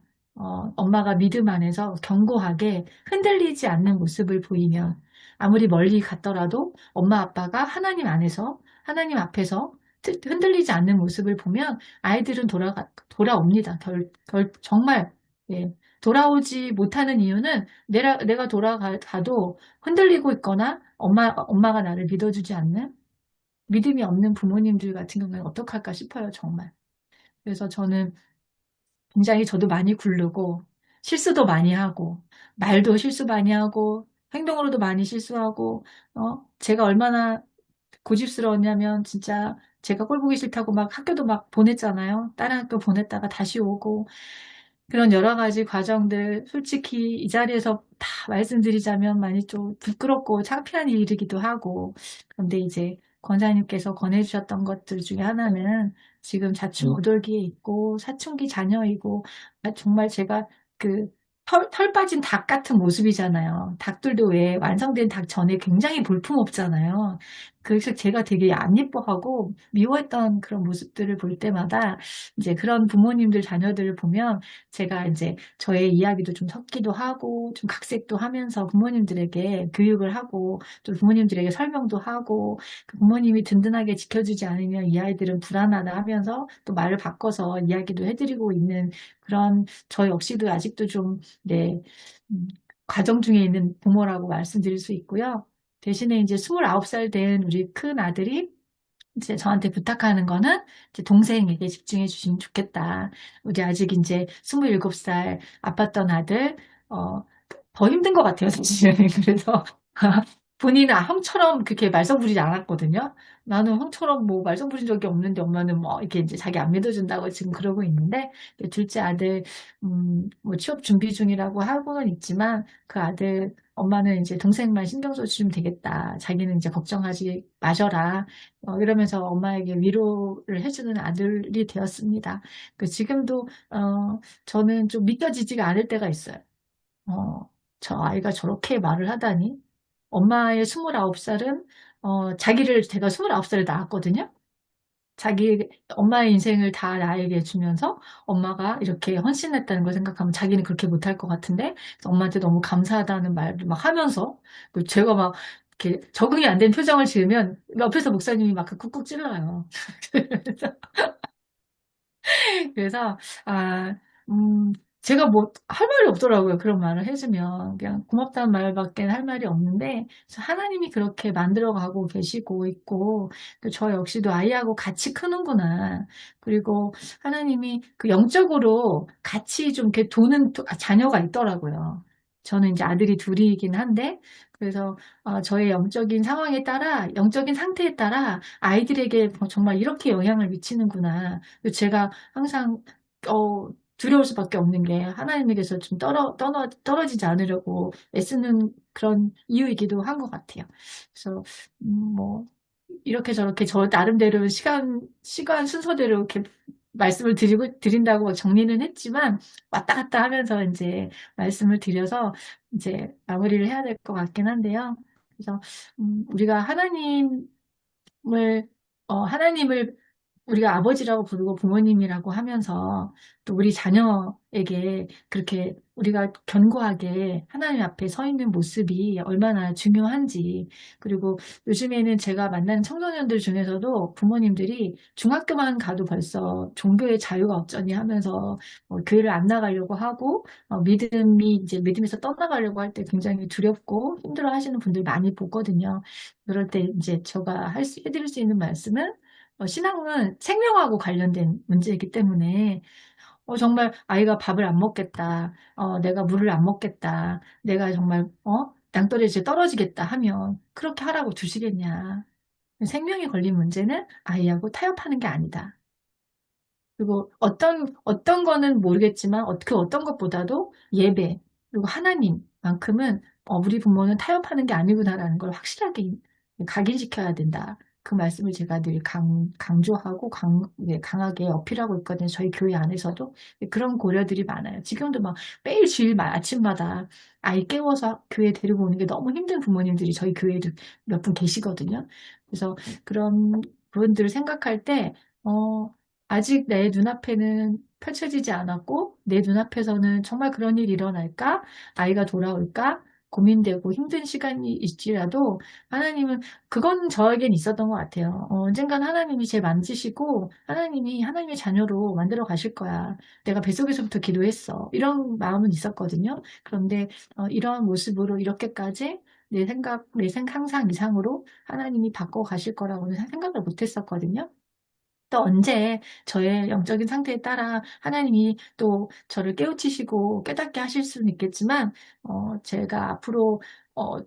Speaker 1: 엄마가 믿음 안에서 견고하게 흔들리지 않는 모습을 보이면 아무리 멀리 갔더라도 엄마 아빠가 하나님 안에서 하나님 앞에서 흔들리지 않는 모습을 보면 아이들은 돌아옵니다. 정말 예, 돌아오지 못하는 이유는 내가 돌아가도 흔들리고 있거나 엄마가 나를 믿어주지 않는 믿음이 없는 부모님들 같은 경우에는 어떡할까 싶어요, 정말. 그래서 저는 굉장히 저도 많이 굴르고 실수도 많이 하고 말도 실수 많이 하고 행동으로도 많이 실수하고 제가 얼마나 고집스러웠냐면 진짜 제가 꼴 보기 싫다고 막 학교도 막 보냈잖아요. 다른 학교 보냈다가 다시 오고 그런 여러 가지 과정들, 솔직히 이 자리에서 다 말씀드리자면 많이 좀 부끄럽고 창피한 일이기도 하고, 그런데 이제 권사님께서 권해주셨던 것들 중에 하나는 지금 자충우돌기에 있고, 사춘기 자녀이고, 정말 제가 그 털 빠진 닭 같은 모습이잖아요. 닭들도 왜 완성된 닭 전에 굉장히 볼품없잖아요. 그래서 제가 되게 안 예뻐하고 미워했던 그런 모습들을 볼 때마다 이제 그런 부모님들 자녀들을 보면 제가 이제 저의 이야기도 좀 섞기도 하고 좀 각색도 하면서 부모님들에게 교육을 하고 또 부모님들에게 설명도 하고 그 부모님이 든든하게 지켜주지 않으면 이 아이들은 불안하다 하면서 또 말을 바꿔서 이야기도 해드리고 있는 그런 저 역시도 아직도 좀 네, 음, 과정 중에 있는 부모라고 말씀드릴 수 있고요. 대신에 이제 29살 된 우리 큰 아들이 이제 저한테 부탁하는 거는 이제 동생에게 집중해 주시면 좋겠다. 우리 아직 이제 27살 아팠던 아들, 어, 더 힘든 것 같아요, 사실은. 그래서 본인은 형처럼 그렇게 말썽 부리지 않았거든요. 나는 형처럼 뭐 말썽 부린 적이 없는데 엄마는 뭐 이렇게 이제 자기 안 믿어준다고 지금 그러고 있는데 둘째 아들 뭐 취업 준비 중이라고 하고는 있지만 그 아들 엄마는 이제 동생만 신경 써주시면 되겠다. 자기는 이제 걱정하지 마셔라. 이러면서 엄마에게 위로를 해주는 아들이 되었습니다. 지금도 저는 좀 믿겨지지가 않을 때가 있어요. 어, 저 아이가 저렇게 말을 하다니. 엄마의 29살은 자기를 제가 29살에 낳았거든요. 자기 엄마의 인생을 다 나에게 주면서 엄마가 이렇게 헌신했다는 걸 생각하면 자기는 그렇게 못할 것 같은데 그래서 엄마한테 너무 감사하다는 말을 막 하면서 제가 막 이렇게 적응이 안 된 표정을 지으면 옆에서 목사님이 막 쿡쿡 찔러요. 그래서, 아, 음, 제가 뭐, 할 말이 없더라고요. 그런 말을 해주면. 그냥 고맙다는 말밖에 할 말이 없는데, 그래서 하나님이 그렇게 만들어가고 계시고 있고, 또 저 역시도 아이하고 같이 크는구나. 그리고 하나님이 그 영적으로 같이 좀 이렇게 도는 자녀가 있더라고요. 저는 이제 아들이 둘이긴 한데, 그래서 저의 영적인 상황에 따라, 영적인 상태에 따라 아이들에게 정말 이렇게 영향을 미치는구나. 제가 항상 두려울 수밖에 없는 게 하나님에게서 좀 떨어지지 않으려고 애쓰는 그런 이유이기도 한 것 같아요. 그래서 뭐 이렇게 저렇게 저 나름대로 시간 순서대로 이렇게 말씀을 드린다고 정리는 했지만 왔다 갔다 하면서 이제 말씀을 드려서 이제 마무리를 해야 될 것 같긴 한데요. 그래서 우리가 하나님을 우리가 아버지라고 부르고 부모님이라고 하면서 또 우리 자녀에게 그렇게 우리가 견고하게 하나님 앞에 서 있는 모습이 얼마나 중요한지, 그리고 요즘에는 제가 만나는 청소년들 중에서도 부모님들이 중학교만 가도 벌써 종교의 자유가 어쩌니 하면서 교회를 안 나가려고 하고, 믿음이 이제 믿음에서 떠나가려고 할 때 굉장히 두렵고 힘들어 하시는 분들 많이 보거든요. 그럴 때 이제 제가 해드릴 수 있는 말씀은, 신앙은 생명하고 관련된 문제이기 때문에, 정말 아이가 밥을 안 먹겠다, 내가 물을 안 먹겠다, 내가 정말, 땅떨어지 떨어지겠다 하면 그렇게 하라고 두시겠냐. 생명이 걸린 문제는 아이하고 타협하는 게 아니다. 그리고 어떤 거는 모르겠지만, 그 어떤 것보다도 예배, 그리고 하나님만큼은, 우리 부모는 타협하는 게 아니구나라는 걸 확실하게 각인시켜야 된다. 그 말씀을 제가 늘 강조하고 강하게 어필하고 있거든요. 저희 교회 안에서도 그런 고려들이 많아요. 지금도 막 매일 주일 아침마다 아이 깨워서 교회 데리고 오는 게 너무 힘든 부모님들이 저희 교회에도 몇 분 계시거든요. 그래서 그런 부분들을 생각할 때, 아직 내 눈앞에는 펼쳐지지 않았고, 내 눈앞에서는 정말 그런 일이 일어날까? 아이가 돌아올까? 고민되고 힘든 시간이 있지라도, 하나님은, 그건 저에겐 있었던 것 같아요. 언젠간 하나님이 제 만지시고, 하나님이 하나님의 자녀로 만들어 가실 거야. 내가 뱃속에서부터 기도했어. 이런 마음은 있었거든요. 그런데, 이런 모습으로 이렇게까지 내 상상 이상으로 하나님이 바꿔 가실 거라고는 생각을 못 했었거든요. 또 언제 저의 영적인 상태에 따라 하나님이 또 저를 깨우치시고 깨닫게 하실 수는 있겠지만, 제가 앞으로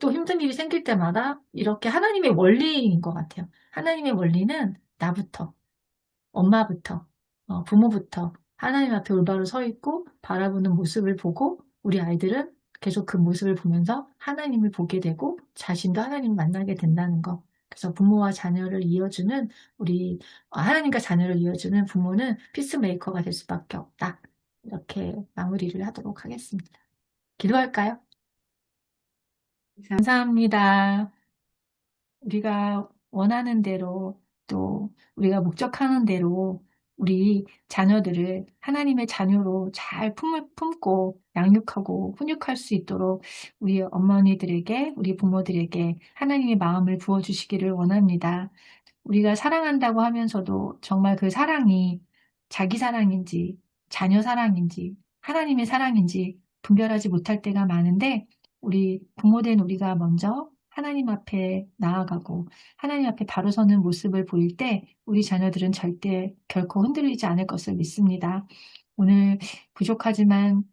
Speaker 1: 또 힘든 일이 생길 때마다 이렇게 하나님의 원리인 것 같아요. 하나님의 원리는 나부터, 엄마부터, 부모부터 하나님 앞에 올바로 서 있고 바라보는 모습을 보고, 우리 아이들은 계속 그 모습을 보면서 하나님을 보게 되고 자신도 하나님을 만나게 된다는 거. 그래서 부모와 자녀를 이어주는 우리 하나님과 자녀를 이어주는 부모는 피스메이커가 될 수밖에 없다. 이렇게 마무리를 하도록 하겠습니다. 기도할까요? 감사합니다. 우리가 원하는 대로, 또 우리가 목적하는 대로 우리 자녀들을 하나님의 자녀로 잘 품고 양육하고 훈육할 수 있도록 우리 어머니들에게, 우리 부모들에게 하나님의 마음을 부어주시기를 원합니다. 우리가 사랑한다고 하면서도 정말 그 사랑이 자기 사랑인지, 자녀 사랑인지, 하나님의 사랑인지 분별하지 못할 때가 많은데, 우리 부모된 우리가 먼저 하나님 앞에 나아가고 하나님 앞에 바로 서는 모습을 보일 때 우리 자녀들은 절대 결코 흔들리지 않을 것을 믿습니다. 오늘 부족하지만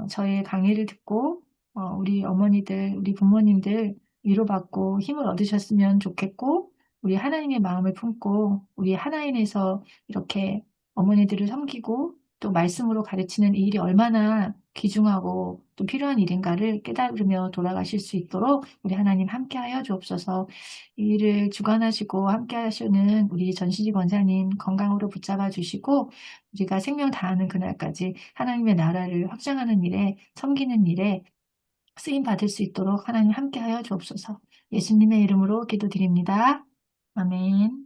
Speaker 1: 저의 강의를 듣고 우리 어머니들, 우리 부모님들 위로받고 힘을 얻으셨으면 좋겠고, 우리 하나님의 마음을 품고 우리 하나님에서 이렇게 어머니들을 섬기고 또 말씀으로 가르치는 이 일이 얼마나 귀중하고 또 필요한 일인가를 깨달으며 돌아가실 수 있도록 우리 하나님 함께하여 주옵소서. 이 일을 주관하시고 함께하시는 우리 전시지 권사님 건강으로 붙잡아 주시고, 우리가 생명 다하는 그날까지 하나님의 나라를 확장하는 일에, 섬기는 일에 쓰임 받을 수 있도록 하나님 함께하여 주옵소서. 예수님의 이름으로 기도드립니다. 아멘.